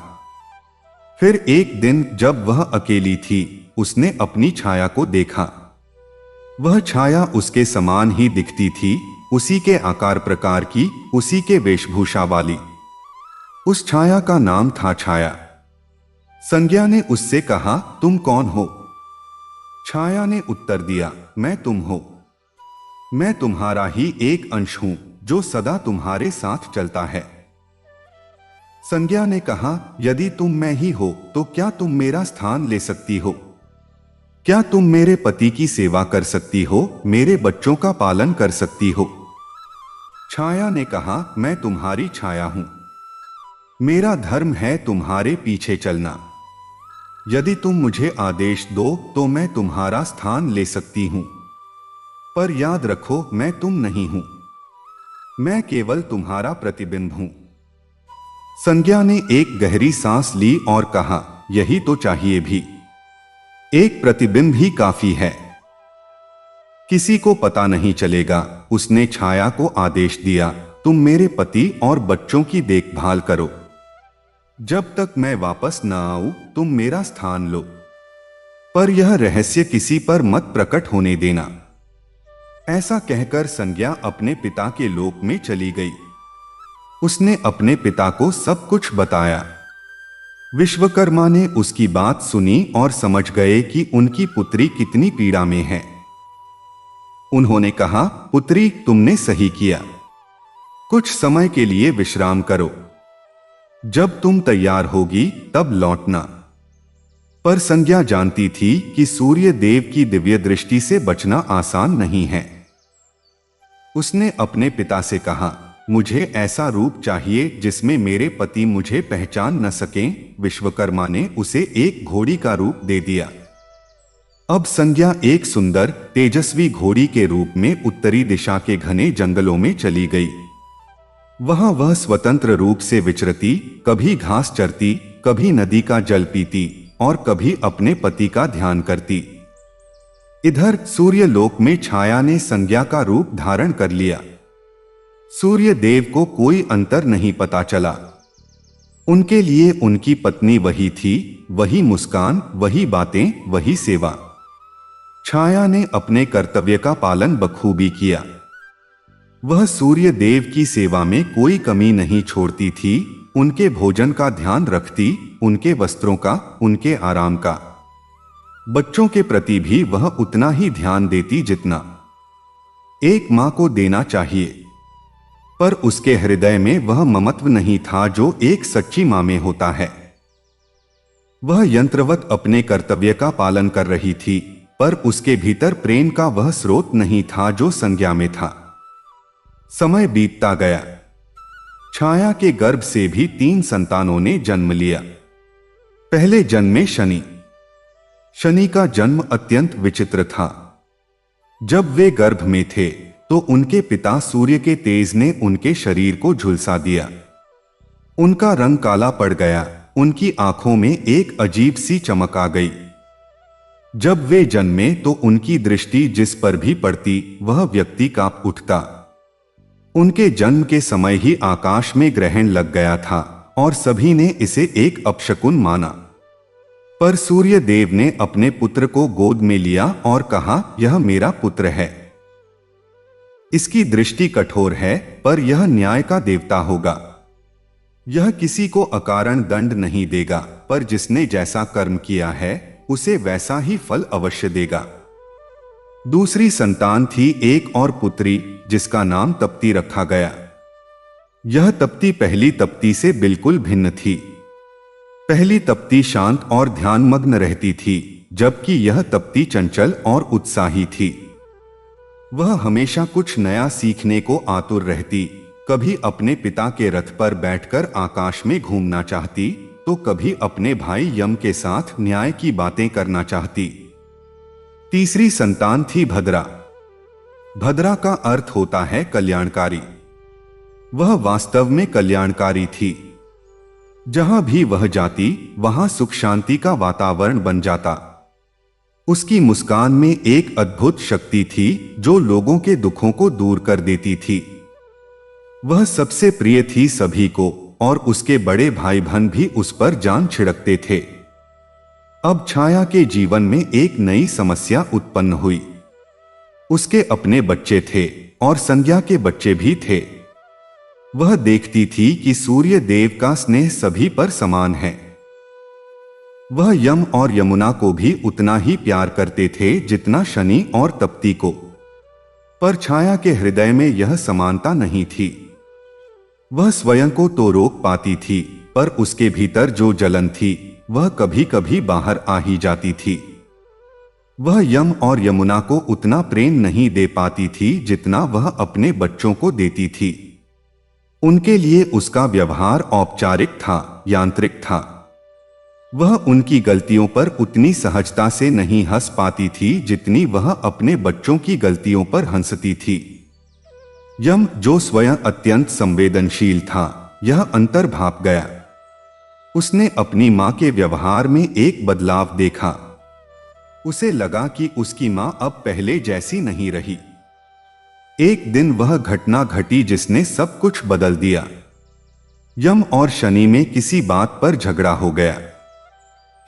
फिर एक दिन जब वह अकेली थी, उसने अपनी छाया को देखा। वह छाया उसके समान ही दिखती थी, उसी के आकार प्रकार की, उसी के वेशभूषा वाली। उस छाया का नाम था छाया। संज्ञा ने उससे कहा, तुम कौन हो? छाया ने उत्तर दिया, मैं तुम हो। मैं तुम्हारा ही एक अंश हूं जो सदा तुम्हारे साथ चलता है। संज्ञा ने कहा, यदि तुम मैं ही हो तो क्या तुम मेरा स्थान ले सकती हो? क्या तुम मेरे पति की सेवा कर सकती हो, मेरे बच्चों का पालन कर सकती हो? छाया ने कहा, मैं तुम्हारी छाया हूं। मेरा धर्म है तुम्हारे पीछे चलना। यदि तुम मुझे आदेश दो तो मैं तुम्हारा स्थान ले सकती हूं। पर याद रखो, मैं तुम नहीं हूं, मैं केवल तुम्हारा प्रतिबिंब हूं। संज्ञा ने एक गहरी सांस ली और कहा, यही तो चाहिए भी, एक प्रतिबिंब ही काफी है। किसी को पता नहीं चलेगा। उसने छाया को आदेश दिया, तुम मेरे पति और बच्चों की देखभाल करो। जब तक मैं वापस न आऊं तुम मेरा स्थान लो। पर यह रहस्य किसी पर मत प्रकट होने देना। ऐसा कहकर संज्ञा अपने पिता के लोक में चली गई। उसने अपने पिता को सब कुछ बताया। विश्वकर्मा ने उसकी बात सुनी और समझ गए कि उनकी पुत्री कितनी पीड़ा में है। उन्होंने कहा, पुत्री, तुमने सही किया। कुछ समय के लिए विश्राम करो। जब तुम तैयार होगी तब लौटना। पर संज्ञा जानती थी कि सूर्य देव की दिव्य दृष्टि से बचना आसान नहीं है। उसने अपने पिता से कहा, मुझे ऐसा रूप चाहिए जिसमें मेरे पति मुझे पहचान न सकें। विश्वकर्मा ने उसे एक घोड़ी का रूप दे दिया। अब संज्ञा एक सुंदर तेजस्वी घोड़ी के रूप में उत्तरी दिशा के घने जंगलों में चली गई। वहां वह स्वतंत्र रूप से विचरती, कभी घास चरती, कभी नदी का जल पीती और कभी अपने पति का ध्यान करती। इधर सूर्यलोक में छाया ने संज्ञा का रूप धारण कर लिया। सूर्य देव को कोई अंतर नहीं पता चला। उनके लिए उनकी पत्नी वही थी, वही मुस्कान, वही बातें, वही सेवा। छाया ने अपने कर्तव्य का पालन बखूबी किया। वह सूर्य देव की सेवा में कोई कमी नहीं छोड़ती थी, उनके भोजन का ध्यान रखती, उनके वस्त्रों का, उनके आराम का। बच्चों के प्रति भी वह उतना ही ध्यान देती जितना एक मां को देना चाहिए। पर उसके हृदय में वह ममत्व नहीं था जो एक सच्ची मां में होता है। वह यंत्रवत अपने कर्तव्य का पालन कर रही थी, पर उसके भीतर प्रेम का वह स्रोत नहीं था जो संज्ञा में था। समय बीतता गया। छाया के गर्भ से भी 3 संतानों ने जन्म लिया। पहले जन्मे शनि। शनि का जन्म अत्यंत विचित्र था। जब वे गर्भ में थे तो उनके पिता सूर्य के तेज ने उनके शरीर को झुलसा दिया। उनका रंग काला पड़ गया, उनकी आंखों में एक अजीब सी चमक आ गई। जब वे जन्मे तो उनकी दृष्टि जिस पर भी पड़ती वह व्यक्ति कांप उठता। उनके जन्म के समय ही आकाश में ग्रहण लग गया था और सभी ने इसे एक अपशकुन माना। पर सूर्य देव ने अपने पुत्र को गोद में लिया और कहा, यह मेरा पुत्र है। इसकी दृष्टि कठोर है, पर यह न्याय का देवता होगा। यह किसी को अकारण दंड नहीं देगा, पर जिसने जैसा कर्म किया है उसे वैसा ही फल अवश्य देगा। दूसरी संतान थी एक और पुत्री, जिसका नाम तप्ती रखा गया। यह तप्ती पहली तप्ती से बिल्कुल भिन्न थी। पहली तप्ती शांत और ध्यानमग्न रहती थी, जबकि यह तप्ती चंचल और उत्साही थी। वह हमेशा कुछ नया सीखने को आतुर रहती। कभी अपने पिता के रथ पर बैठकर आकाश में घूमना चाहती, तो कभी अपने भाई यम के साथ न्याय की बातें करना चाहती। तीसरी संतान थी भद्रा। भद्रा का अर्थ होता है कल्याणकारी। वह वास्तव में कल्याणकारी थी। जहां भी वह जाती वहां सुख शांति का वातावरण बन जाता। उसकी मुस्कान में एक अद्भुत शक्ति थी जो लोगों के दुखों को दूर कर देती थी। वह सबसे प्रिय थी सभी को, और उसके बड़े भाई बहन भी उस पर जान छिड़कते थे। अब छाया के जीवन में एक नई समस्या उत्पन्न हुई। उसके अपने बच्चे थे और संज्ञा के बच्चे भी थे। वह देखती थी कि सूर्य देव का स्नेह सभी पर समान है। वह यम और यमुना को भी उतना ही प्यार करते थे जितना शनि और तप्ती को। पर छाया के हृदय में यह समानता नहीं थी। वह स्वयं को तो रोक पाती थी, पर उसके भीतर जो जलन थी वह कभी कभी बाहर आ ही जाती थी। वह यम और यमुना को उतना प्रेम नहीं दे पाती थी जितना वह अपने बच्चों को देती थी। उनके लिए उसका व्यवहार औपचारिक था, यांत्रिक था। वह उनकी गलतियों पर उतनी सहजता से नहीं हंस पाती थी जितनी वह अपने बच्चों की गलतियों पर हंसती थी। यम, जो स्वयं अत्यंत संवेदनशील था, यह अंतर भाप गया। उसने अपनी मां के व्यवहार में एक बदलाव देखा। उसे लगा कि उसकी मां अब पहले जैसी नहीं रही। एक दिन वह घटना घटी जिसने सब कुछ बदल दिया। यम और शनि में किसी बात पर झगड़ा हो गया।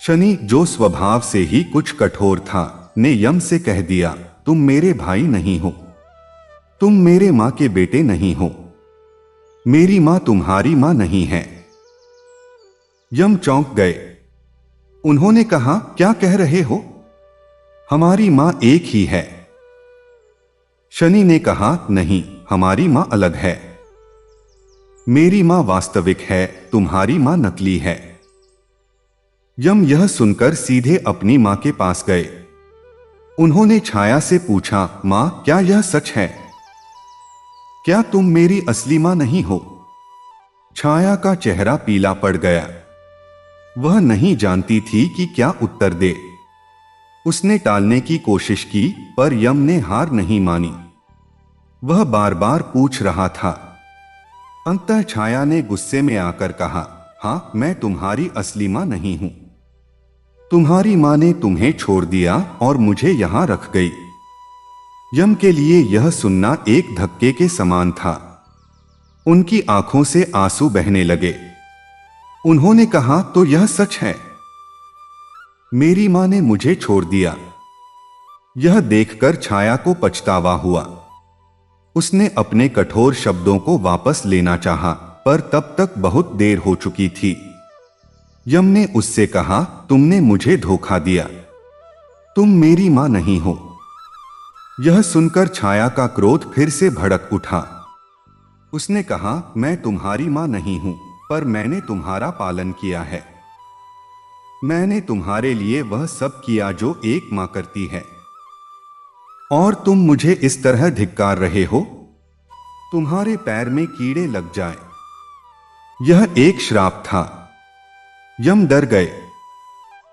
शनि, जो स्वभाव से ही कुछ कठोर था, ने यम से कह दिया, तुम मेरे भाई नहीं हो, तुम मेरे मां के बेटे नहीं हो, मेरी मां तुम्हारी मां नहीं है। यम चौंक गए। उन्होंने कहा, क्या कह रहे हो? हमारी मां एक ही है। शनि ने कहा, नहीं, हमारी मां अलग है। मेरी मां वास्तविक है, तुम्हारी मां नकली है। यम यह सुनकर सीधे अपनी मां के पास गए। उन्होंने छाया से पूछा, मां, क्या यह सच है? क्या तुम मेरी असली मां नहीं हो? छाया का चेहरा पीला पड़ गया। वह नहीं जानती थी कि क्या उत्तर दे। उसने टालने की कोशिश की, पर यम ने हार नहीं मानी। वह बार बार पूछ रहा था। अंततः छाया ने गुस्से में आकर कहा, हां, मैं तुम्हारी असली मां नहीं हूं। तुम्हारी मां ने तुम्हें छोड़ दिया और मुझे यहां रख गई। यम के लिए यह सुनना एक धक्के के समान था। उनकी आंखों से आंसू बहने लगे। उन्होंने कहा, तो यह सच है, मेरी मां ने मुझे छोड़ दिया। यह देखकर छाया को पछतावा हुआ। उसने अपने कठोर शब्दों को वापस लेना चाहा, पर तब तक बहुत देर हो चुकी थी। यम ने उससे कहा, तुमने मुझे धोखा दिया, तुम मेरी मां नहीं हो। यह सुनकर छाया का क्रोध फिर से भड़क उठा। उसने कहा, मैं तुम्हारी मां नहीं हूं, पर मैंने तुम्हारा पालन किया है। मैंने तुम्हारे लिए वह सब किया जो एक मां करती है, और तुम मुझे इस तरह धिक्कार रहे हो। तुम्हारे पैर में कीड़े लग जाए। यह एक श्राप था। यम डर गए।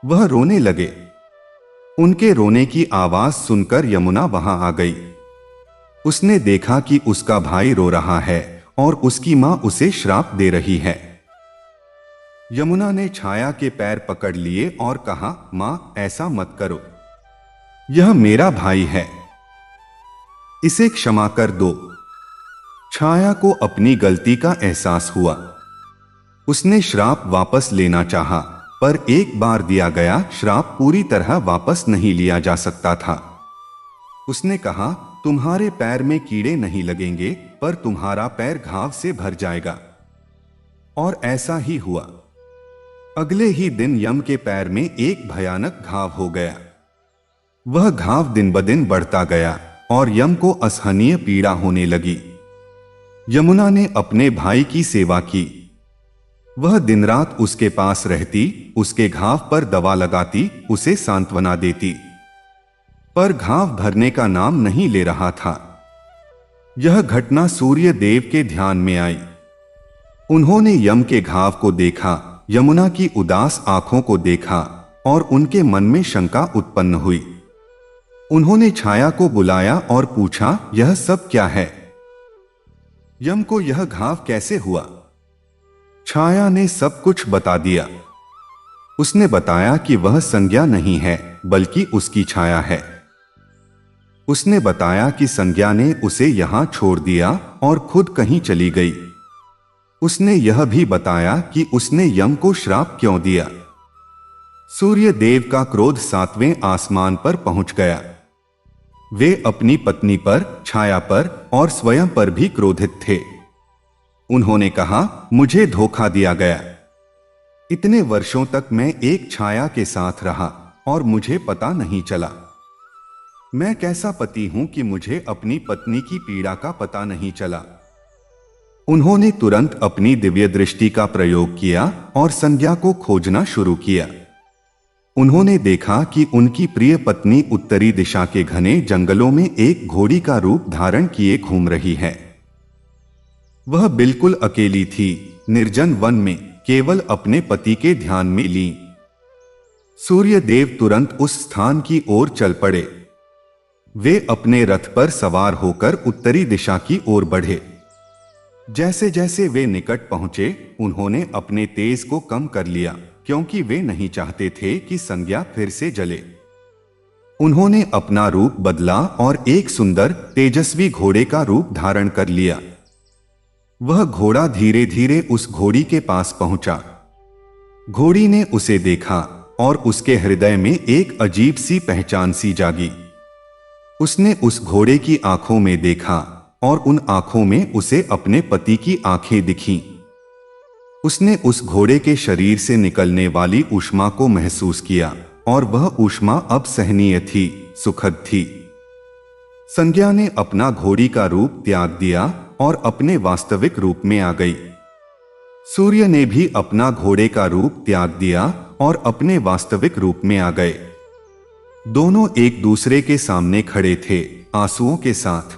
वह रोने लगे। उनके रोने की आवाज सुनकर यमुना वहां आ गई। उसने देखा कि उसका भाई रो रहा है और उसकी मां उसे श्राप दे रही है। यमुना ने छाया के पैर पकड़ लिए और कहा, मां, ऐसा मत करो। यह मेरा भाई है, इसे क्षमा कर दो। छाया को अपनी गलती का एहसास हुआ। उसने श्राप वापस लेना चाहा, पर एक बार दिया गया श्राप पूरी तरह वापस नहीं लिया जा सकता था। उसने कहा, तुम्हारे पैर में कीड़े नहीं लगेंगे, पर तुम्हारा पैर घाव से भर जाएगा। और ऐसा ही हुआ। अगले ही दिन यम के पैर में एक भयानक घाव हो गया। वह घाव दिन ब दिन बढ़ता गया और यम को असहनीय पीड़ा होने लगी। यमुना ने अपने भाई की सेवा की। वह दिन रात उसके पास रहती, उसके घाव पर दवा लगाती, उसे सांत्वना देती, पर घाव भरने का नाम नहीं ले रहा था। यह घटना सूर्य देव के ध्यान में आई। उन्होंने यम के घाव को देखा, यमुना की उदास आंखों को देखा और उनके मन में शंका उत्पन्न हुई। उन्होंने छाया को बुलाया और पूछा, यह सब क्या है? यम को यह घाव कैसे हुआ? छाया ने सब कुछ बता दिया। उसने बताया कि वह संज्ञा नहीं है, बल्कि उसकी छाया है। उसने बताया कि संज्ञा ने उसे यहां छोड़ दिया और खुद कहीं चली गई। उसने यह भी बताया कि उसने यम को श्राप क्यों दिया। सूर्य देव का क्रोध 7वें आसमान पर पहुंच गया। वे अपनी पत्नी पर, छाया पर और स्वयं पर भी क्रोधित थे। उन्होंने कहा, मुझे धोखा दिया गया। इतने वर्षों तक मैं एक छाया के साथ रहा और मुझे पता नहीं चला। मैं कैसा पति हूं कि मुझे अपनी पत्नी की पीड़ा का पता नहीं चला। उन्होंने तुरंत अपनी दिव्य दृष्टि का प्रयोग किया और संज्ञा को खोजना शुरू किया। उन्होंने देखा कि उनकी प्रिय पत्नी उत्तरी दिशा के घने जंगलों में एक घोड़ी का रूप धारण किए घूम रही है। वह बिल्कुल अकेली थी, निर्जन वन में, केवल अपने पति के ध्यान में लीन। सूर्य देव तुरंत उस स्थान की ओर चल पड़े। वे अपने रथ पर सवार होकर उत्तरी दिशा की ओर बढ़े। जैसे जैसे वे निकट पहुंचे, उन्होंने अपने तेज को कम कर लिया, क्योंकि वे नहीं चाहते थे कि संज्ञा फिर से जले। उन्होंने अपना रूप बदला और एक सुंदर, तेजस्वी घोड़े का रूप धारण कर लिया। वह घोड़ा धीरे धीरे उस घोड़ी के पास पहुंचा। घोड़ी ने उसे देखा और उसके हृदय में एक अजीब सी पहचान सी जागी। उसने उस घोड़े की आंखों में देखा और उन आंखों में उसे अपने पति की आंखें दिखीं। उसने उस घोड़े के शरीर से निकलने वाली ऊष्मा को महसूस किया और वह ऊष्मा अब सहनीय थी, सुखद थी। संज्ञा ने अपना घोड़ी का रूप त्याग दिया और अपने वास्तविक रूप में आ गई। सूर्य ने भी अपना घोड़े का रूप त्याग दिया और अपने वास्तविक रूप में आ गए। दोनों एक दूसरे के सामने खड़े थे, आंसुओं के साथ।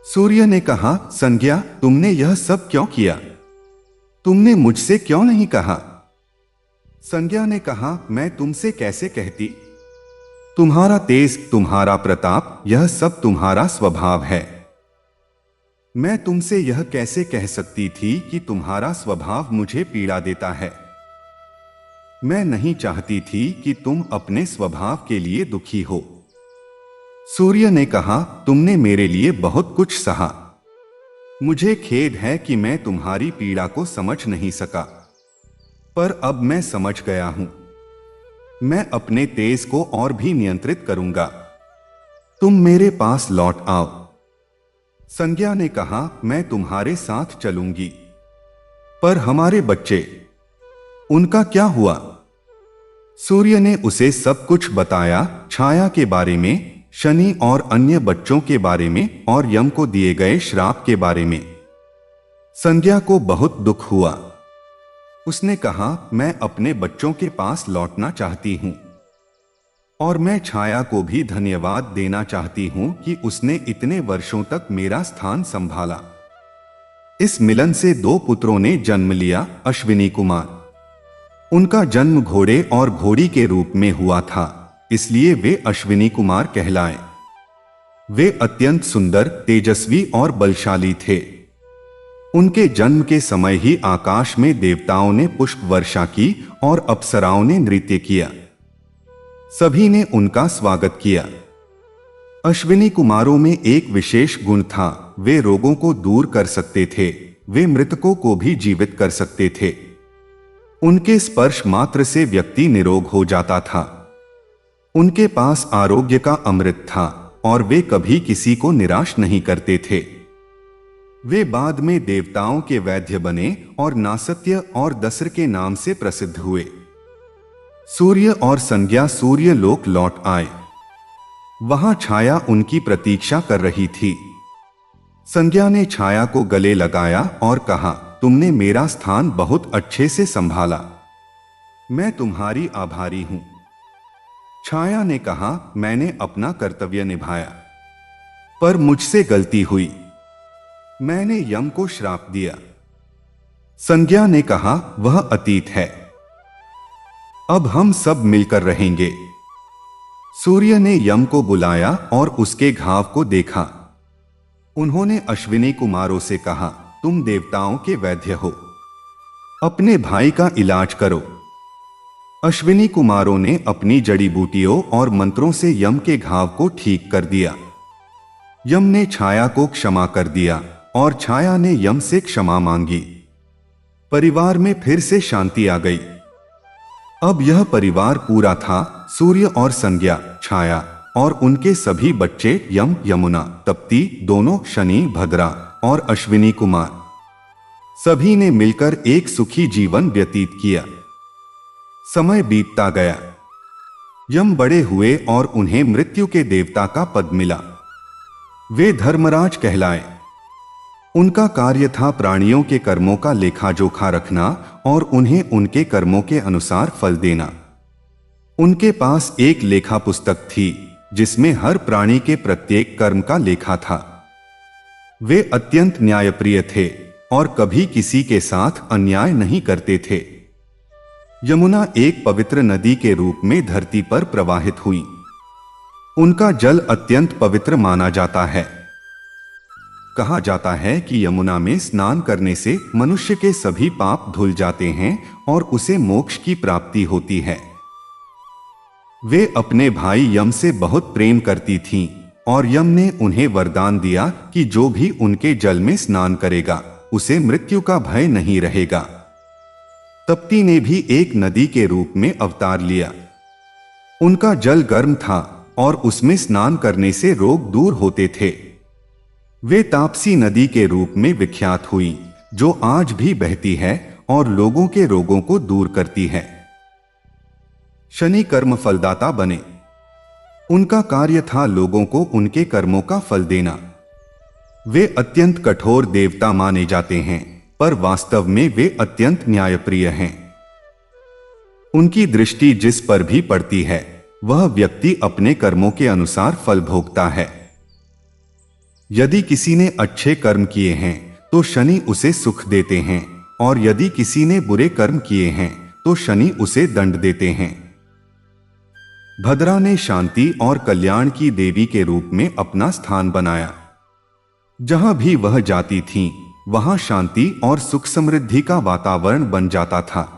सूर्य ने कहा, संज्ञा, तुमने यह सब क्यों किया? तुमने मुझसे क्यों नहीं कहा? संज्ञा ने कहा, मैं तुमसे कैसे कहती? तुम्हारा तेज, तुम्हारा प्रताप, यह सब तुम्हारा स्वभाव है। मैं तुमसे यह कैसे कह सकती थी कि तुम्हारा स्वभाव मुझे पीड़ा देता है? मैं नहीं चाहती थी कि तुम अपने स्वभाव के लिए दुखी हो। सूर्य ने कहा, तुमने मेरे लिए बहुत कुछ सहा। मुझे खेद है कि मैं तुम्हारी पीड़ा को समझ नहीं सका, पर अब मैं समझ गया हूं। मैं अपने तेज को और भी नियंत्रित करूंगा। तुम मेरे पास लौट आओ। संज्ञा ने कहा, मैं तुम्हारे साथ चलूंगी। पर हमारे बच्चे, उनका क्या हुआ? सूर्य ने उसे सब कुछ बताया, छाया के बारे में, शनि और अन्य बच्चों के बारे में और यम को दिए गए श्राप के बारे में। संज्ञा को बहुत दुख हुआ। उसने कहा, मैं अपने बच्चों के पास लौटना चाहती हूं और मैं छाया को भी धन्यवाद देना चाहती हूं कि उसने इतने वर्षों तक मेरा स्थान संभाला। इस मिलन से 2 पुत्रों ने जन्म लिया, अश्विनी कुमार। उनका जन्म घोड़े और घोड़ी के रूप में हुआ था, इसलिए वे अश्विनी कुमार कहलाए। वे अत्यंत सुंदर, तेजस्वी और बलशाली थे। उनके जन्म के समय ही आकाश में देवताओं ने पुष्प वर्षा की और अप्सराओं ने नृत्य किया। सभी ने उनका स्वागत किया। अश्विनी कुमारों में एक विशेष गुण था, वे रोगों को दूर कर सकते थे, वे मृतकों को भी जीवित कर सकते थे। उनके स्पर्श मात्र से व्यक्ति निरोग हो जाता था। उनके पास आरोग्य का अमृत था और वे कभी किसी को निराश नहीं करते थे। वे बाद में देवताओं के वैद्य बने और नासत्य और दस्र के नाम से प्रसिद्ध हुए। सूर्य और संज्ञा सूर्य लोक लौट आए। वहां छाया उनकी प्रतीक्षा कर रही थी। संज्ञा ने छाया को गले लगाया और कहा, तुमने मेरा स्थान बहुत अच्छे से संभाला, मैं तुम्हारी आभारी हूं। छाया ने कहा, मैंने अपना कर्तव्य निभाया, पर मुझसे गलती हुई, मैंने यम को श्राप दिया। संज्ञा ने कहा, वह अतीत है, अब हम सब मिलकर रहेंगे। सूर्य ने यम को बुलाया और उसके घाव को देखा। उन्होंने अश्विनी कुमारों से कहा, तुम देवताओं के वैद्य हो, अपने भाई का इलाज करो। अश्विनी कुमारों ने अपनी जड़ी बूटियों और मंत्रों से यम के घाव को ठीक कर दिया। यम ने छाया को क्षमा कर दिया और छाया ने यम से क्षमा मांगी। परिवार में फिर से शांति आ गई। अब यह परिवार पूरा था, सूर्य और संज्ञा, छाया और उनके सभी बच्चे, यम, यमुना, तप्ती, दोनों, शनि, भद्रा और अश्विनी कुमार। सभी ने मिलकर एक सुखी जीवन व्यतीत किया। समय बीतता गया। यम बड़े हुए और उन्हें मृत्यु के देवता का पद मिला। वे धर्मराज कहलाए। उनका कार्य था प्राणियों के कर्मों का लेखा जोखा रखना और उन्हें उनके कर्मों के अनुसार फल देना। उनके पास एक लेखा पुस्तक थी जिसमें हर प्राणी के प्रत्येक कर्म का लेखा था। वे अत्यंत न्यायप्रिय थे और कभी किसी के साथ अन्याय नहीं करते थे। यमुना एक पवित्र नदी के रूप में धरती पर प्रवाहित हुई। उनका जल अत्यंत पवित्र माना जाता है। कहा जाता है कि यमुना में स्नान करने से मनुष्य के सभी पाप धुल जाते हैं और उसे मोक्ष की प्राप्ति होती है। वे अपने भाई यम से बहुत प्रेम करती थीं और यम ने उन्हें वरदान दिया कि जो भी उनके जल में स्नान करेगा उसे मृत्यु का भय नहीं रहेगा। तप्ती ने भी एक नदी के रूप में अवतार लिया। उनका जल गर्म था और उसमें स्नान करने से रोग दूर होते थे। वे तापसी नदी के रूप में विख्यात हुई, जो आज भी बहती है और लोगों के रोगों को दूर करती है। शनि कर्म फलदाता बने। उनका कार्य था लोगों को उनके कर्मों का फल देना। वे अत्यंत कठोर देवता माने जाते हैं, पर वास्तव में वे अत्यंत न्यायप्रिय हैं। उनकी दृष्टि जिस पर भी पड़ती है वह व्यक्ति अपने कर्मों के अनुसार फल भोगता है। यदि किसी ने अच्छे कर्म किए हैं तो शनि उसे सुख देते हैं और यदि किसी ने बुरे कर्म किए हैं तो शनि उसे दंड देते हैं। भद्रा ने शांति और कल्याण की देवी के रूप में अपना स्थान बनाया। जहां भी वह जाती थीं, वहां शांति और सुख समृद्धि का वातावरण बन जाता था।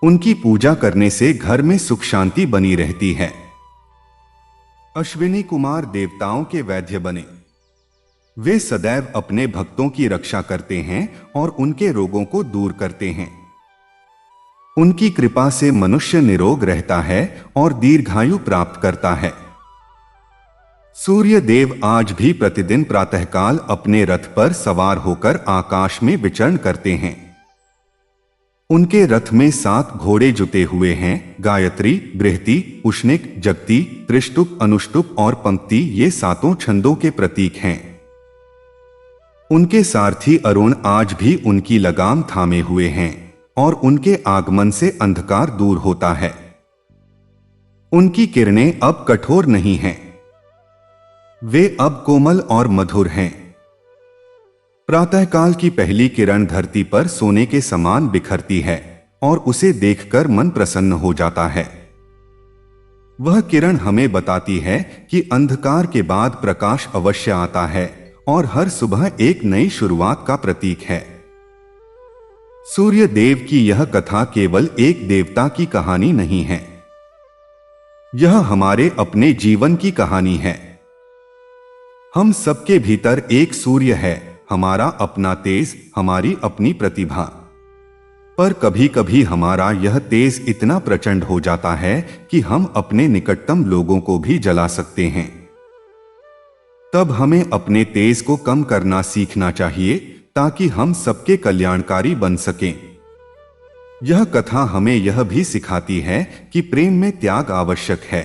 उनकी पूजा करने से घर में सुख शांति बनी रहती है। अश्विनी कुमार देवताओं के वैद्य बने। वे सदैव अपने भक्तों की रक्षा करते हैं और उनके रोगों को दूर करते हैं। उनकी कृपा से मनुष्य निरोग रहता है और दीर्घायु प्राप्त करता है। सूर्य देव आज भी प्रतिदिन प्रातःकाल अपने रथ पर सवार होकर आकाश में विचरण करते हैं। उनके रथ में 7 घोड़े जुटे हुए हैं। गायत्री, बृहति, उष्णिक, जगति, त्रिष्टुप, अनुष्टुप और पंक्ति ये 7 छंदों के प्रतीक हैं। उनके सारथी अरुण आज भी उनकी लगाम थामे हुए हैं और उनके आगमन से अंधकार दूर होता है। उनकी किरणें अब कठोर नहीं हैं, वे अब कोमल और मधुर हैं। प्रातःकाल की पहली किरण धरती पर सोने के समान बिखरती है और उसे देखकर मन प्रसन्न हो जाता है। वह किरण हमें बताती है कि अंधकार के बाद प्रकाश अवश्य आता है और हर सुबह एक नई शुरुआत का प्रतीक है। सूर्य देव की यह कथा केवल एक देवता की कहानी नहीं है, यह हमारे अपने जीवन की कहानी है। हम सबके भीतर एक सूर्य है, हमारा अपना तेज, हमारी अपनी प्रतिभा। पर कभी कभी हमारा यह तेज इतना प्रचंड हो जाता है कि हम अपने निकटतम लोगों को भी जला सकते हैं। तब हमें अपने तेज को कम करना सीखना चाहिए ताकि हम सबके कल्याणकारी बन सकें। यह कथा हमें यह भी सिखाती है कि प्रेम में त्याग आवश्यक है।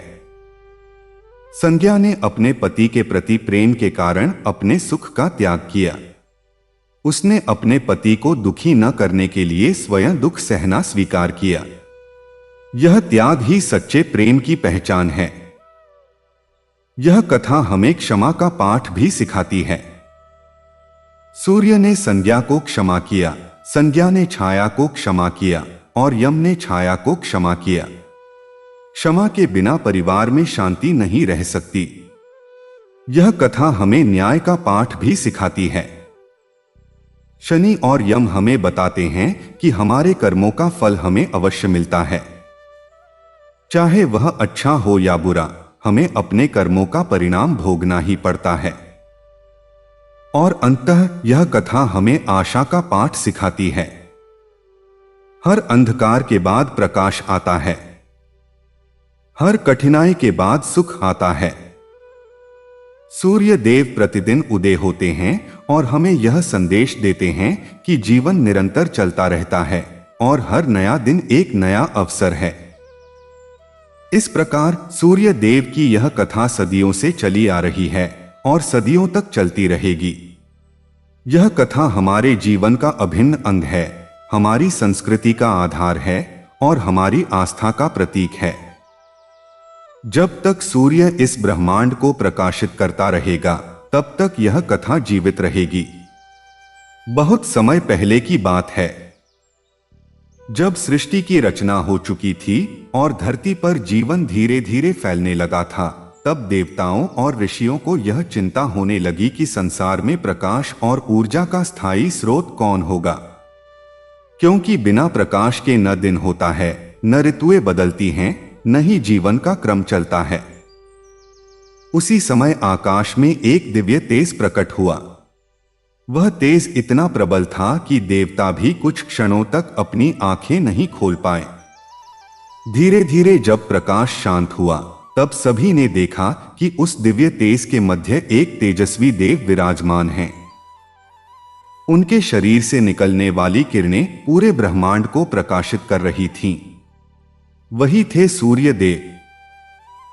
संज्ञा ने अपने पति के प्रति प्रेम के कारण अपने सुख का त्याग किया। उसने अपने पति को दुखी न करने के लिए स्वयं दुख सहना स्वीकार किया। यह त्याग ही सच्चे प्रेम की पहचान है। यह कथा हमें क्षमा का पाठ भी सिखाती है। सूर्य ने संज्ञा को क्षमा किया, संज्ञा ने छाया को क्षमा किया और यम ने छाया को क्षमा किया। क्षमा के बिना परिवार में शांति नहीं रह सकती। यह कथा हमें न्याय का पाठ भी सिखाती है। शनि और यम हमें बताते हैं कि हमारे कर्मों का फल हमें अवश्य मिलता है, चाहे वह अच्छा हो या बुरा, हमें अपने कर्मों का परिणाम भोगना ही पड़ता है। और अंततः यह कथा हमें आशा का पाठ सिखाती है। हर अंधकार के बाद प्रकाश आता है, हर कठिनाई के बाद सुख आता है। सूर्य देव प्रतिदिन उदय होते हैं और हमें यह संदेश देते हैं कि जीवन निरंतर चलता रहता है और हर नया दिन एक नया अवसर है। इस प्रकार सूर्य देव की यह कथा सदियों से चली आ रही है और सदियों तक चलती रहेगी। यह कथा हमारे जीवन का अभिन्न अंग है, हमारी संस्कृति का आधार है और हमारी आस्था का प्रतीक है। जब तक सूर्य इस ब्रह्मांड को प्रकाशित करता रहेगा, तब तक यह कथा जीवित रहेगी। बहुत समय पहले की बात है, जब सृष्टि की रचना हो चुकी थी और धरती पर जीवन धीरे धीरे फैलने लगा था, तब देवताओं और ऋषियों को यह चिंता होने लगी कि संसार में प्रकाश और ऊर्जा का स्थायी स्रोत कौन होगा, क्योंकि बिना प्रकाश के न दिन होता है, न ऋतुएं बदलती हैं, न ही जीवन का क्रम चलता है। उसी समय आकाश में एक दिव्य तेज प्रकट हुआ। वह तेज इतना प्रबल था कि देवता भी कुछ क्षणों तक अपनी आंखें नहीं खोल पाए। धीरे धीरे जब प्रकाश शांत हुआ, तब सभी ने देखा कि उस दिव्य तेज के मध्य एक तेजस्वी देव विराजमान हैं। उनके शरीर से निकलने वाली किरणें पूरे ब्रह्मांड को प्रकाशित कर रही थीं। वही थे सूर्य देव।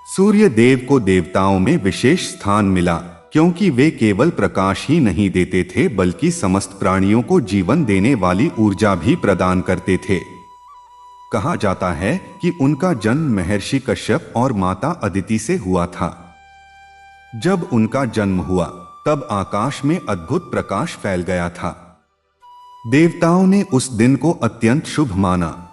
सूर्य देव को देवताओं में विशेष स्थान मिला, क्योंकि वे केवल प्रकाश ही नहीं देते थे बल्कि समस्त प्राणियों को जीवन देने वाली ऊर्जा भी प्रदान करते थे। कहा जाता है कि उनका जन्म महर्षि कश्यप और माता अदिति से हुआ था। जब उनका जन्म हुआ, तब आकाश में अद्भुत प्रकाश फैल गया था। देवताओं ने उस दिन को अत्यंत शुभ माना।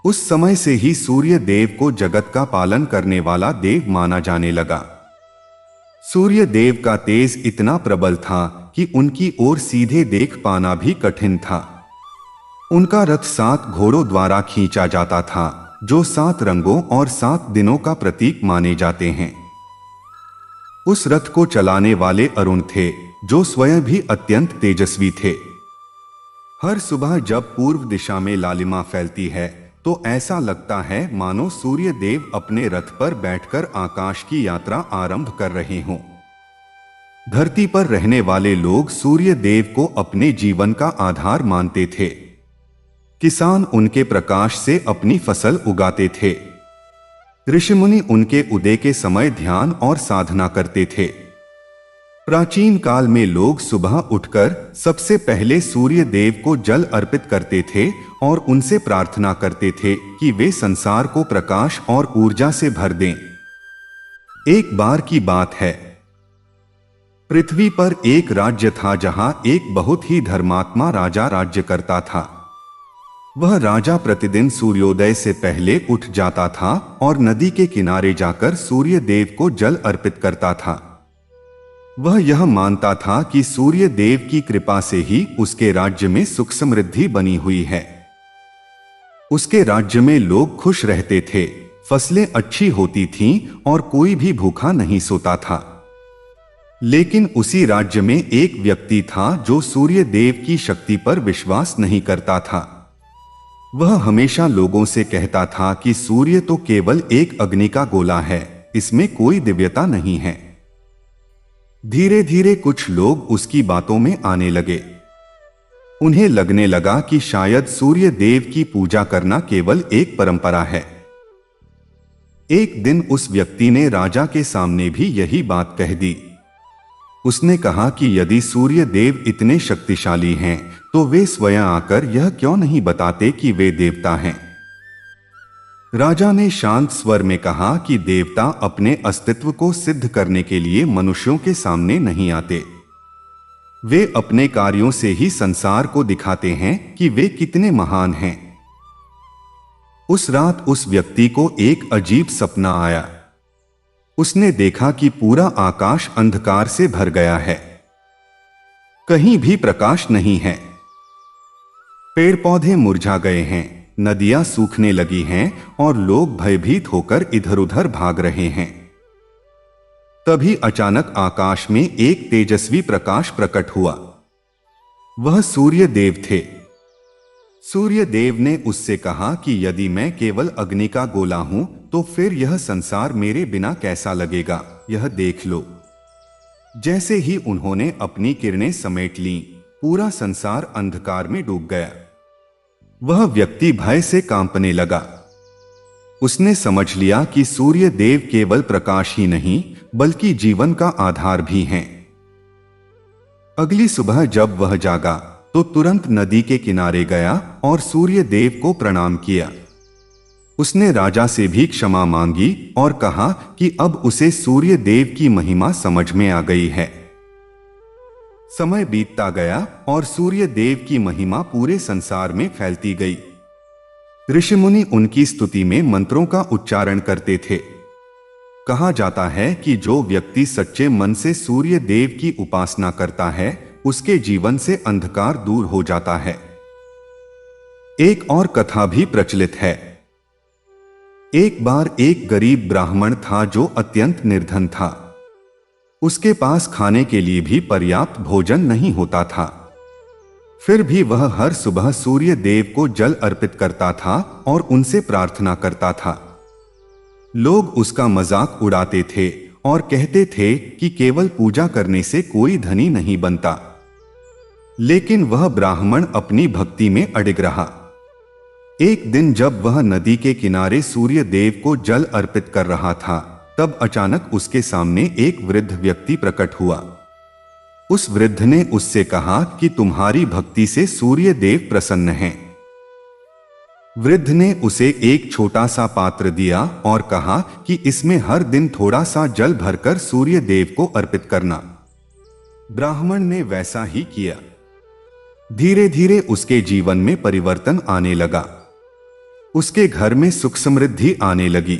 उस समय से ही सूर्य देव को जगत का पालन करने वाला देव माना जाने लगा। सूर्य देव का तेज इतना प्रबल था कि उनकी ओर सीधे देख पाना भी कठिन था। उनका रथ 7 घोड़ों द्वारा खींचा जाता था, जो 7 रंगों और 7 दिनों का प्रतीक माने जाते हैं। उस रथ को चलाने वाले अरुण थे, जो स्वयं भी अत्यंत तेजस्वी थे। हर सुबह जब पूर्व दिशा में लालिमा फैलती है, तो ऐसा लगता है मानो सूर्य देव अपने रथ पर बैठकर आकाश की यात्रा आरंभ कर रहे हों। धरती पर रहने वाले लोग सूर्य देव को अपने जीवन का आधार मानते थे। किसान उनके प्रकाश से अपनी फसल उगाते थे। ऋषिमुनि उनके उदय के समय ध्यान और साधना करते थे। प्राचीन काल में लोग सुबह उठकर सबसे पहले सूर्य देव को जल अर्पित करते थे और उनसे प्रार्थना करते थे कि वे संसार को प्रकाश और ऊर्जा से भर दें। एक बार की बात है, पृथ्वी पर एक राज्य था जहां एक बहुत ही धर्मात्मा राजा राज्य करता था। वह राजा प्रतिदिन सूर्योदय से पहले उठ जाता था और नदी के किनारे जाकर सूर्य देव को जल अर्पित करता था। वह यह मानता था कि सूर्य देव की कृपा से ही उसके राज्य में सुख समृद्धि बनी हुई है। उसके राज्य में लोग खुश रहते थे, फसलें अच्छी होती थीं और कोई भी भूखा नहीं सोता था। लेकिन उसी राज्य में एक व्यक्ति था जो सूर्य देव की शक्ति पर विश्वास नहीं करता था। वह हमेशा लोगों से कहता था कि सूर्य तो केवल एक अग्नि का गोला है, इसमें कोई दिव्यता नहीं है। धीरे धीरे कुछ लोग उसकी बातों में आने लगे। उन्हें लगने लगा कि शायद सूर्य देव की पूजा करना केवल एक परंपरा है। एक दिन उस व्यक्ति ने राजा के सामने भी यही बात कह दी। उसने कहा कि यदि सूर्य देव इतने शक्तिशाली हैं, तो वे स्वयं आकर यह क्यों नहीं बताते कि वे देवता हैं। राजा ने शांत स्वर में कहा कि देवता अपने अस्तित्व को सिद्ध करने के लिए मनुष्यों के सामने नहीं आते। वे अपने कार्यों से ही संसार को दिखाते हैं कि वे कितने महान हैं। उस रात उस व्यक्ति को एक अजीब सपना आया। उसने देखा कि पूरा आकाश अंधकार से भर गया है, कहीं भी प्रकाश नहीं है। पेड़ पौधे मुरझा गए हैं, नदियां सूखने लगी हैं और लोग भयभीत होकर इधर उधर भाग रहे हैं। तभी अचानक आकाश में एक तेजस्वी प्रकाश प्रकट हुआ। वह सूर्य देव थे। सूर्य देव ने उससे कहा कि यदि मैं केवल अग्नि का गोला हूं, तो फिर यह संसार मेरे बिना कैसा लगेगा, यह देख लो। जैसे ही उन्होंने अपनी किरणें समेट लीं, पूरा संसार अंधकार में डूब गया। वह व्यक्ति भय से कांपने लगा। उसने समझ लिया कि सूर्य देव केवल प्रकाश ही नहीं, बल्कि जीवन का आधार भी हैं। अगली सुबह जब वह जागा, तो तुरंत नदी के किनारे गया और सूर्य देव को प्रणाम किया। उसने राजा से भी क्षमा मांगी और कहा कि अब उसे सूर्य देव की महिमा समझ में आ गई है। समय बीतता गया और सूर्य देव की महिमा पूरे संसार में फैलती गई। ऋषिमुनि उनकी स्तुति में मंत्रों का उच्चारण करते थे। कहा जाता है कि जो व्यक्ति सच्चे मन से सूर्य देव की उपासना करता है, उसके जीवन से अंधकार दूर हो जाता है। एक और कथा भी प्रचलित है। एक बार एक गरीब ब्राह्मण था जो अत्यंत निर्धन था। उसके पास खाने के लिए भी पर्याप्त भोजन नहीं होता था। फिर भी वह हर सुबह सूर्य देव को जल अर्पित करता था और उनसे प्रार्थना करता था। लोग उसका मजाक उड़ाते थे और कहते थे कि केवल पूजा करने से कोई धनी नहीं बनता। लेकिन वह ब्राह्मण अपनी भक्ति में अडिग रहा। एक दिन जब वह नदी के किनारे सूर्य देव को जल अर्पित कर रहा था, तब अचानक उसके सामने एक वृद्ध व्यक्ति प्रकट हुआ। उस वृद्ध ने उससे कहा कि तुम्हारी भक्ति से सूर्य देव प्रसन्न हैं। वृद्ध ने उसे एक छोटा सा पात्र दिया और कहा कि इसमें हर दिन थोड़ा सा जल भरकर सूर्य देव को अर्पित करना। ब्राह्मण ने वैसा ही किया। धीरे धीरे उसके जीवन में परिवर्तन आने लगा। उसके घर में सुख समृद्धि आने लगी।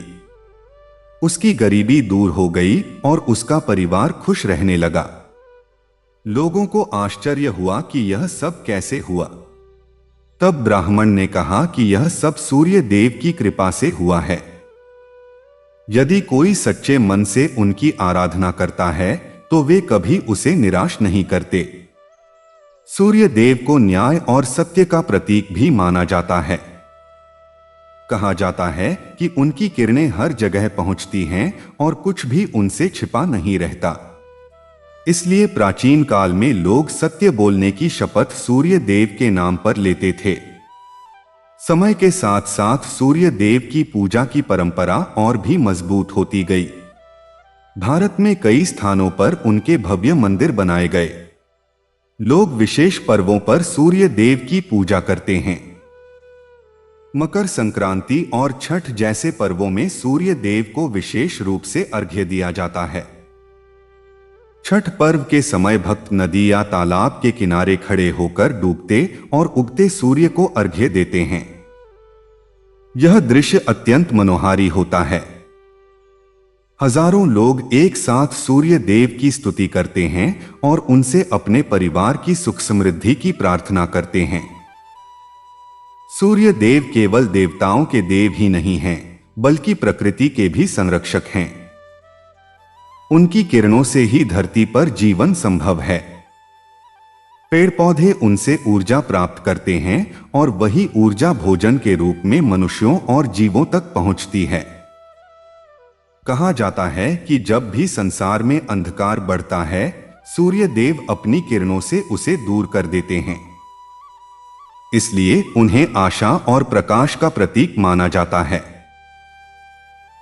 उसकी गरीबी दूर हो गई और उसका परिवार खुश रहने लगा। लोगों को आश्चर्य हुआ कि यह सब कैसे हुआ। तब ब्राह्मण ने कहा कि यह सब सूर्य देव की कृपा से हुआ है। यदि कोई सच्चे मन से उनकी आराधना करता है, तो वे कभी उसे निराश नहीं करते। सूर्य देव को न्याय और सत्य का प्रतीक भी माना जाता है। कहा जाता है कि उनकी किरणें हर जगह पहुंचती हैं और कुछ भी उनसे छिपा नहीं रहता। इसलिए प्राचीन काल में लोग सत्य बोलने की शपथ सूर्य देव के नाम पर लेते थे। समय के साथ साथ सूर्य देव की पूजा की परंपरा और भी मजबूत होती गई। भारत में कई स्थानों पर उनके भव्य मंदिर बनाए गए। लोग विशेष पर्वों पर सूर्य देव की पूजा करते हैं। मकर संक्रांति और छठ जैसे पर्वों में सूर्य देव को विशेष रूप से अर्घ्य दिया जाता है। छठ पर्व के समय भक्त नदी या तालाब के किनारे खड़े होकर डूबते और उगते सूर्य को अर्घ्य देते हैं। यह दृश्य अत्यंत मनोहारी होता है। हजारों लोग एक साथ सूर्य देव की स्तुति करते हैं और उनसे अपने परिवार की सुख समृद्धि की प्रार्थना करते हैं। सूर्य देव केवल देवताओं के देव ही नहीं हैं, बल्कि प्रकृति के भी संरक्षक हैं। उनकी किरणों से ही धरती पर जीवन संभव है। पेड़ पौधे उनसे ऊर्जा प्राप्त करते हैं और वही ऊर्जा भोजन के रूप में मनुष्यों और जीवों तक पहुंचती है। कहा जाता है कि जब भी संसार में अंधकार बढ़ता है, सूर्य देव अपनी किरणों से उसे दूर कर देते हैं। इसलिए उन्हें आशा और प्रकाश का प्रतीक माना जाता है।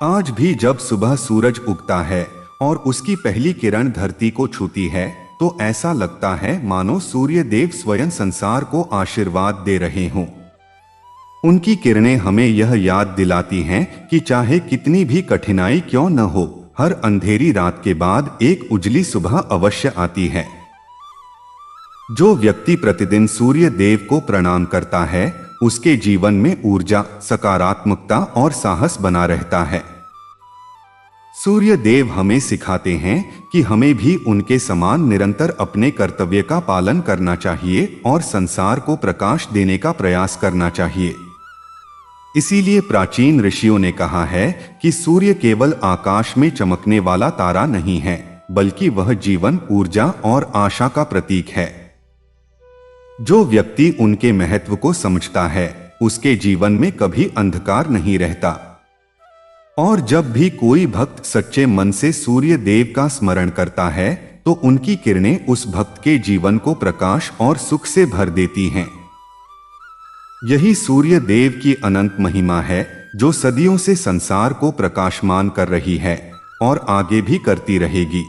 आज भी जब सुबह सूरज उगता है और उसकी पहली किरण धरती को छूती है, तो ऐसा लगता है मानो सूर्य देव स्वयं संसार को आशीर्वाद दे रहे हों। उनकी किरणें हमें यह याद दिलाती हैं कि चाहे कितनी भी कठिनाई क्यों न हो, हर अंधेरी रात के बाद एक उजली सुबह अवश्य आती है। जो व्यक्ति प्रतिदिन सूर्य देव को प्रणाम करता है, उसके जीवन में ऊर्जा, सकारात्मकता और साहस बना रहता है। सूर्य देव हमें सिखाते हैं कि हमें भी उनके समान निरंतर अपने कर्तव्य का पालन करना चाहिए और संसार को प्रकाश देने का प्रयास करना चाहिए। इसीलिए प्राचीन ऋषियों ने कहा है कि सूर्य केवल आकाश में चमकने वाला तारा नहीं है, बल्कि वह जीवन, ऊर्जा और आशा का प्रतीक है। जो व्यक्ति उनके महत्व को समझता है, उसके जीवन में कभी अंधकार नहीं रहता। और जब भी कोई भक्त सच्चे मन से सूर्य देव का स्मरण करता है, तो उनकी किरणें उस भक्त के जीवन को प्रकाश और सुख से भर देती हैं। यही सूर्य देव की अनंत महिमा है, जो सदियों से संसार को प्रकाशमान कर रही है और आगे भी करती रहेगी।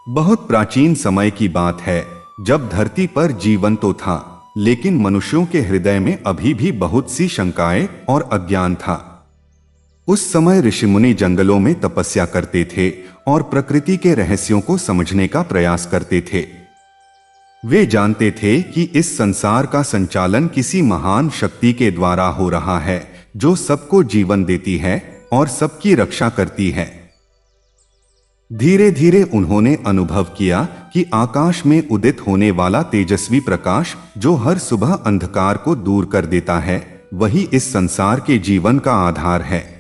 बहुत प्राचीन समय की बात है, जब धरती पर जीवन तो था, लेकिन मनुष्यों के हृदय में अभी भी बहुत सी शंकाएं और अज्ञान था। उस समय ऋषिमुनि जंगलों में तपस्या करते थे और प्रकृति के रहस्यों को समझने का प्रयास करते थे। वे जानते थे कि इस संसार का संचालन किसी महान शक्ति के द्वारा हो रहा है, जो सबको जीवन देती है और सबकी रक्षा करती है। धीरे धीरे उन्होंने अनुभव किया कि आकाश में उदित होने वाला तेजस्वी प्रकाश, जो हर सुबह अंधकार को दूर कर देता है, वही इस संसार के जीवन का आधार है।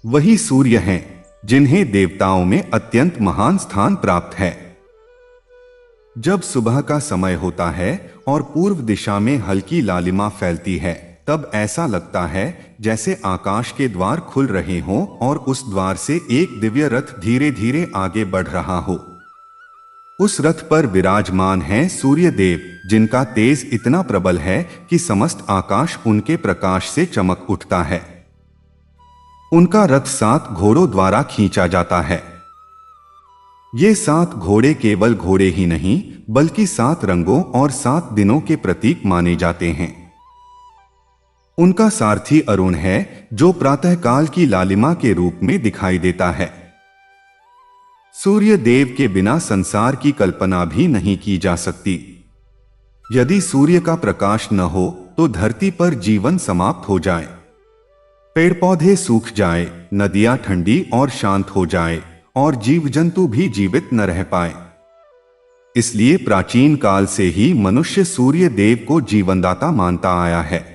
वही सूर्य हैं, जिन्हें देवताओं में अत्यंत महान स्थान प्राप्त है। जब सुबह का समय होता है और पूर्व दिशा में हल्की लालिमा फैलती है, तब ऐसा लगता है जैसे आकाश के द्वार खुल रहे हों और उस द्वार से एक दिव्य रथ धीरे धीरे आगे बढ़ रहा हो। उस रथ पर विराजमान है सूर्य देव, जिनका तेज इतना प्रबल है कि समस्त आकाश उनके प्रकाश से चमक उठता है। उनका रथ 7 घोड़ों द्वारा खींचा जाता है। ये 7 घोड़े केवल घोड़े ही नहीं, बल्कि 7 रंगों और 7 दिनों के प्रतीक माने जाते हैं। उनका सारथी अरुण है, जो प्रातःकाल की लालिमा के रूप में दिखाई देता है। सूर्य देव के बिना संसार की कल्पना भी नहीं की जा सकती। यदि सूर्य का प्रकाश न हो, तो धरती पर जीवन समाप्त हो जाए, पेड़ पौधे सूख जाए, नदियां ठंडी और शांत हो जाए और जीव जंतु भी जीवित न रह पाए। इसलिए प्राचीन काल से ही मनुष्य सूर्य देव को जीवनदाता मानता आया है।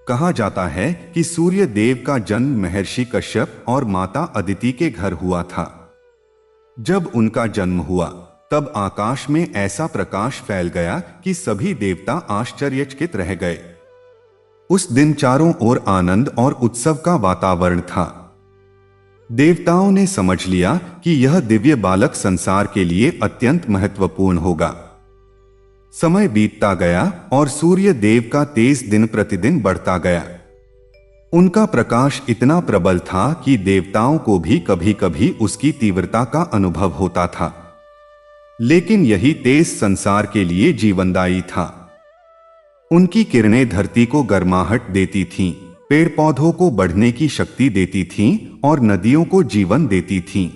कहा जाता है कि सूर्य देव का जन्म महर्षि कश्यप और माता अदिति के घर हुआ था। जब उनका जन्म हुआ, तब आकाश में ऐसा प्रकाश फैल गया कि सभी देवता आश्चर्यचकित रह गए। उस दिन चारों ओर आनंद और उत्सव का वातावरण था। देवताओं ने समझ लिया कि यह दिव्य बालक संसार के लिए अत्यंत महत्वपूर्ण होगा। समय बीतता गया और सूर्य देव का तेज दिन प्रतिदिन बढ़ता गया। उनका प्रकाश इतना प्रबल था कि देवताओं को भी कभी-कभी उसकी तीव्रता का अनुभव होता था। लेकिन यही तेज संसार के लिए जीवनदायी था। उनकी किरणें धरती को गर्माहट देती थीं, पेड़ पौधों को बढ़ने की शक्ति देती थीं और नदियों को जीवन देती थीं।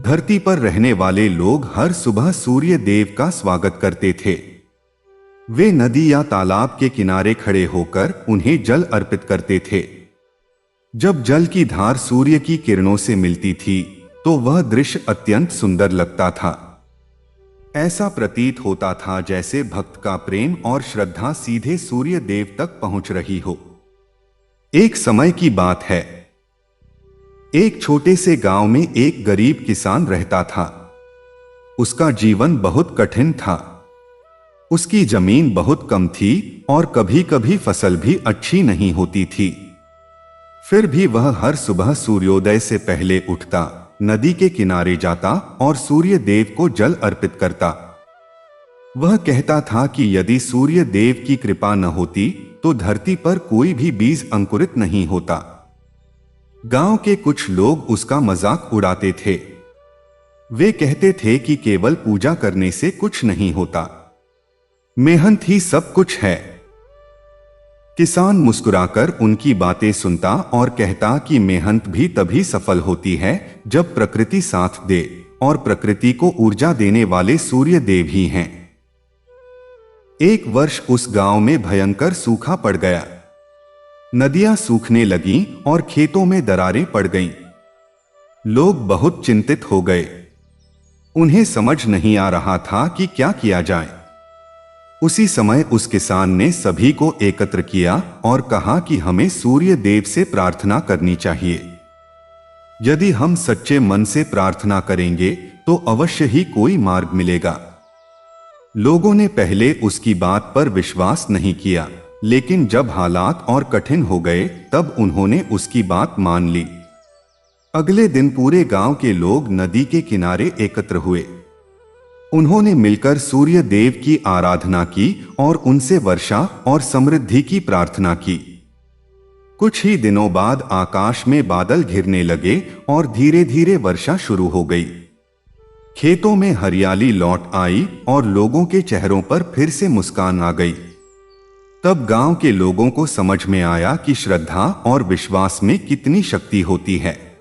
धरती पर रहने वाले लोग हर सुबह सूर्य देव का स्वागत करते थे। वे नदी या तालाब के किनारे खड़े होकर उन्हें जल अर्पित करते थे। जब जल की धार सूर्य की किरणों से मिलती थी तो वह दृश्य अत्यंत सुंदर लगता था। ऐसा प्रतीत होता था जैसे भक्त का प्रेम और श्रद्धा सीधे सूर्य देव तक पहुंच रही हो। एक समय की बात है। एक छोटे से गांव में एक गरीब किसान रहता था। उसका जीवन बहुत कठिन था। उसकी जमीन बहुत कम थी और कभी-कभी फसल भी अच्छी नहीं होती थी। फिर भी वह हर सुबह सूर्योदय से पहले उठता, नदी के किनारे जाता और सूर्य देव को जल अर्पित करता। वह कहता था कि यदि सूर्य देव की कृपा न होती तो धरती पर कोई भी बीज अंकुरित नहीं होता। गांव के कुछ लोग उसका मजाक उड़ाते थे। वे कहते थे कि केवल पूजा करने से कुछ नहीं होता, मेहनत ही सब कुछ है। किसान मुस्कुराकर उनकी बातें सुनता और कहता कि मेहनत भी तभी सफल होती है जब प्रकृति साथ दे, और प्रकृति को ऊर्जा देने वाले सूर्य देव ही हैं। एक वर्ष उस गांव में भयंकर सूखा पड़ गया। नदियां सूखने लगीं और खेतों में दरारें पड़ गईं। लोग बहुत चिंतित हो गए। उन्हें समझ नहीं आ रहा था कि क्या किया जाए। उसी समय उस किसान ने सभी को एकत्र किया और कहा कि हमें सूर्य देव से प्रार्थना करनी चाहिए। यदि हम सच्चे मन से प्रार्थना करेंगे तो अवश्य ही कोई मार्ग मिलेगा। लोगों ने पहले उसकी बात पर विश्वास नहीं किया, लेकिन जब हालात और कठिन हो गए तब उन्होंने उसकी बात मान ली। अगले दिन पूरे गांव के लोग नदी के किनारे एकत्र हुए। उन्होंने मिलकर सूर्य देव की आराधना की और उनसे वर्षा और समृद्धि की प्रार्थना की। कुछ ही दिनों बाद आकाश में बादल घिरने लगे और धीरे धीरे वर्षा शुरू हो गई। खेतों में हरियाली लौट आई और लोगों के चेहरों पर फिर से मुस्कान आ गई। तब गांव के लोगों को समझ में आया कि श्रद्धा और विश्वास में कितनी शक्ति होती है।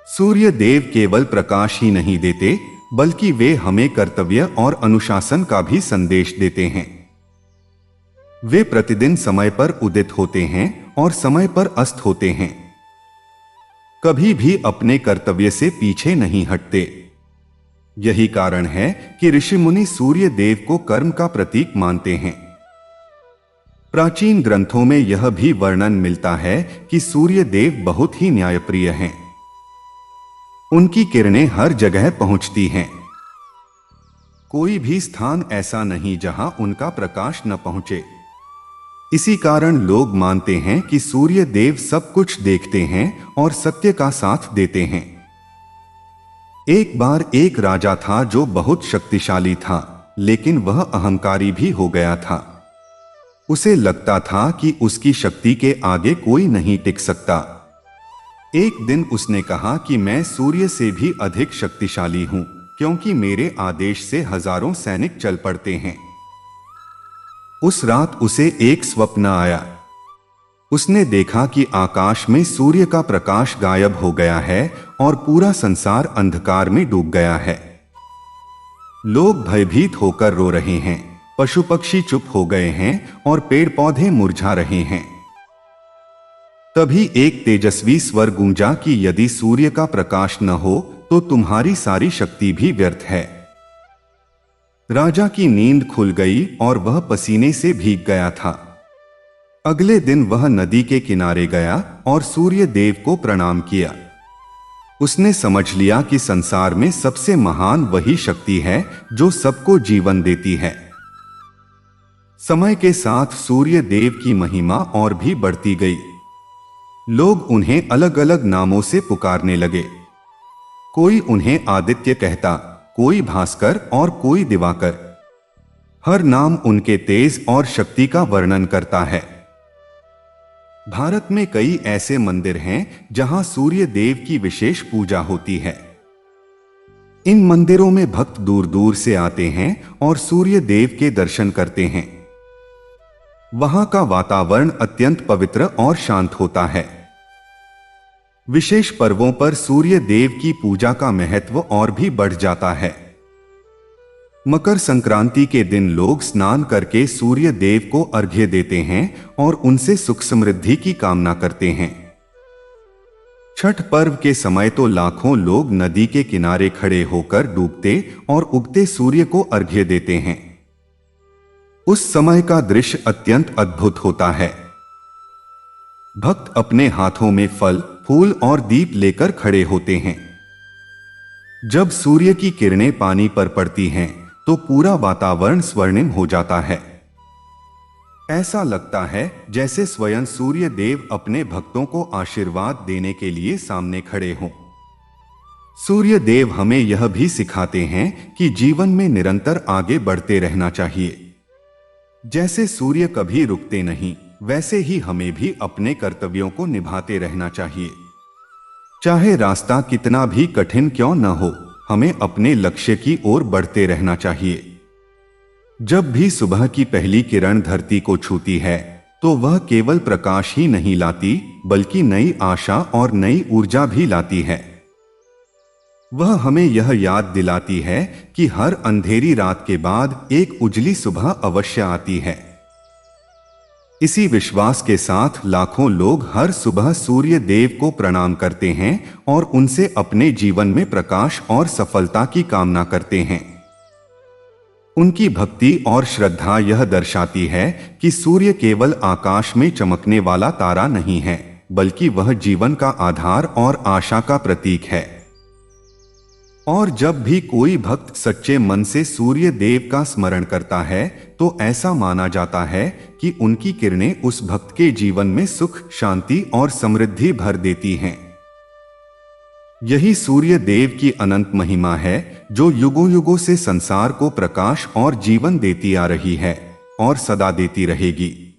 सूर्य देव केवल प्रकाश ही नहीं देते, बल्कि वे हमें कर्तव्य और अनुशासन का भी संदेश देते हैं। वे प्रतिदिन समय पर उदित होते हैं और समय पर अस्त होते हैं। कभी भी अपने कर्तव्य से पीछे नहीं हटते। यही कारण है कि ऋषि मुनि सूर्य देव को कर्म का प्रतीक मानते हैं। प्राचीन ग्रंथों में यह भी वर्णन मिलता है कि सूर्य देव बहुत ही न्यायप्रिय हैं। उनकी किरणें हर जगह पहुंचती हैं। कोई भी स्थान ऐसा नहीं जहां उनका प्रकाश न पहुंचे। इसी कारण लोग मानते हैं कि सूर्य देव सब कुछ देखते हैं और सत्य का साथ देते हैं। एक बार एक राजा था जो बहुत शक्तिशाली था, लेकिन वह अहंकारी भी हो गया था। उसे लगता था कि उसकी शक्ति के आगे कोई नहीं टिक सकता। एक दिन उसने कहा कि मैं सूर्य से भी अधिक शक्तिशाली हूं, क्योंकि मेरे आदेश से हजारों सैनिक चल पड़ते हैं। उस रात उसे एक स्वप्न आया। उसने देखा कि आकाश में सूर्य का प्रकाश गायब हो गया है और पूरा संसार अंधकार में डूब गया है। लोग भयभीत होकर रो रहे हैं, पशु पक्षी चुप हो गए हैं और पेड़ पौधे मुरझा रहे हैं। तभी एक तेजस्वी स्वर गूंजा कि यदि सूर्य का प्रकाश न हो तो तुम्हारी सारी शक्ति भी व्यर्थ है। राजा की नींद खुल गई और वह पसीने से भीग गया था। अगले दिन वह नदी के किनारे गया और सूर्य देव को प्रणाम किया। उसने समझ लिया कि संसार में सबसे महान वही शक्ति है जो सबको जीवन देती है। समय के साथ सूर्य देव की महिमा और भी बढ़ती गई। लोग उन्हें अलग अलग नामों से पुकारने लगे। कोई उन्हें आदित्य कहता, कोई भास्कर और कोई दिवाकर। हर नाम उनके तेज और शक्ति का वर्णन करता है। भारत में कई ऐसे मंदिर हैं जहां सूर्य देव की विशेष पूजा होती है। इन मंदिरों में भक्त दूर दूर से आते हैं और सूर्य देव के दर्शन करते हैं। वहां का वातावरण अत्यंत पवित्र और शांत होता है। विशेष पर्वों पर सूर्य देव की पूजा का महत्व और भी बढ़ जाता है। मकर संक्रांति के दिन लोग स्नान करके सूर्य देव को अर्घ्य देते हैं और उनसे सुख समृद्धि की कामना करते हैं। छठ पर्व के समय तो लाखों लोग नदी के किनारे खड़े होकर डूबते और उगते सूर्य को अर्घ्य देते हैं। उस समय का दृश्य अत्यंत अद्भुत होता है। भक्त अपने हाथों में फल, फूल और दीप लेकर खड़े होते हैं। जब सूर्य की किरणें पानी पर पड़ती हैं तो पूरा वातावरण स्वर्णिम हो जाता है। ऐसा लगता है जैसे स्वयं सूर्य देव अपने भक्तों को आशीर्वाद देने के लिए सामने खड़े हों। सूर्य देव हमें यह भी सिखाते हैं कि जीवन में निरंतर आगे बढ़ते रहना चाहिए। जैसे सूर्य कभी रुकते नहीं, वैसे ही हमें भी अपने कर्तव्यों को निभाते रहना चाहिए। चाहे रास्ता कितना भी कठिन क्यों न हो, हमें अपने लक्ष्य की ओर बढ़ते रहना चाहिए। जब भी सुबह की पहली किरण धरती को छूती है तो वह केवल प्रकाश ही नहीं लाती, बल्कि नई आशा और नई ऊर्जा भी लाती है। वह हमें यह याद दिलाती है कि हर अंधेरी रात के बाद एक उजली सुबह अवश्य आती है। इसी विश्वास के साथ लाखों लोग हर सुबह सूर्य देव को प्रणाम करते हैं और उनसे अपने जीवन में प्रकाश और सफलता की कामना करते हैं। उनकी भक्ति और श्रद्धा यह दर्शाती है कि सूर्य केवल आकाश में चमकने वाला तारा नहीं है, बल्कि वह जीवन का आधार और आशा का प्रतीक है। और जब भी कोई भक्त सच्चे मन से सूर्य देव का स्मरण करता है तो ऐसा माना जाता है कि उनकी किरणें उस भक्त के जीवन में सुख, शांति और समृद्धि भर देती हैं। यही सूर्य देव की अनंत महिमा है जो युगों युगों से संसार को प्रकाश और जीवन देती आ रही है और सदा देती रहेगी।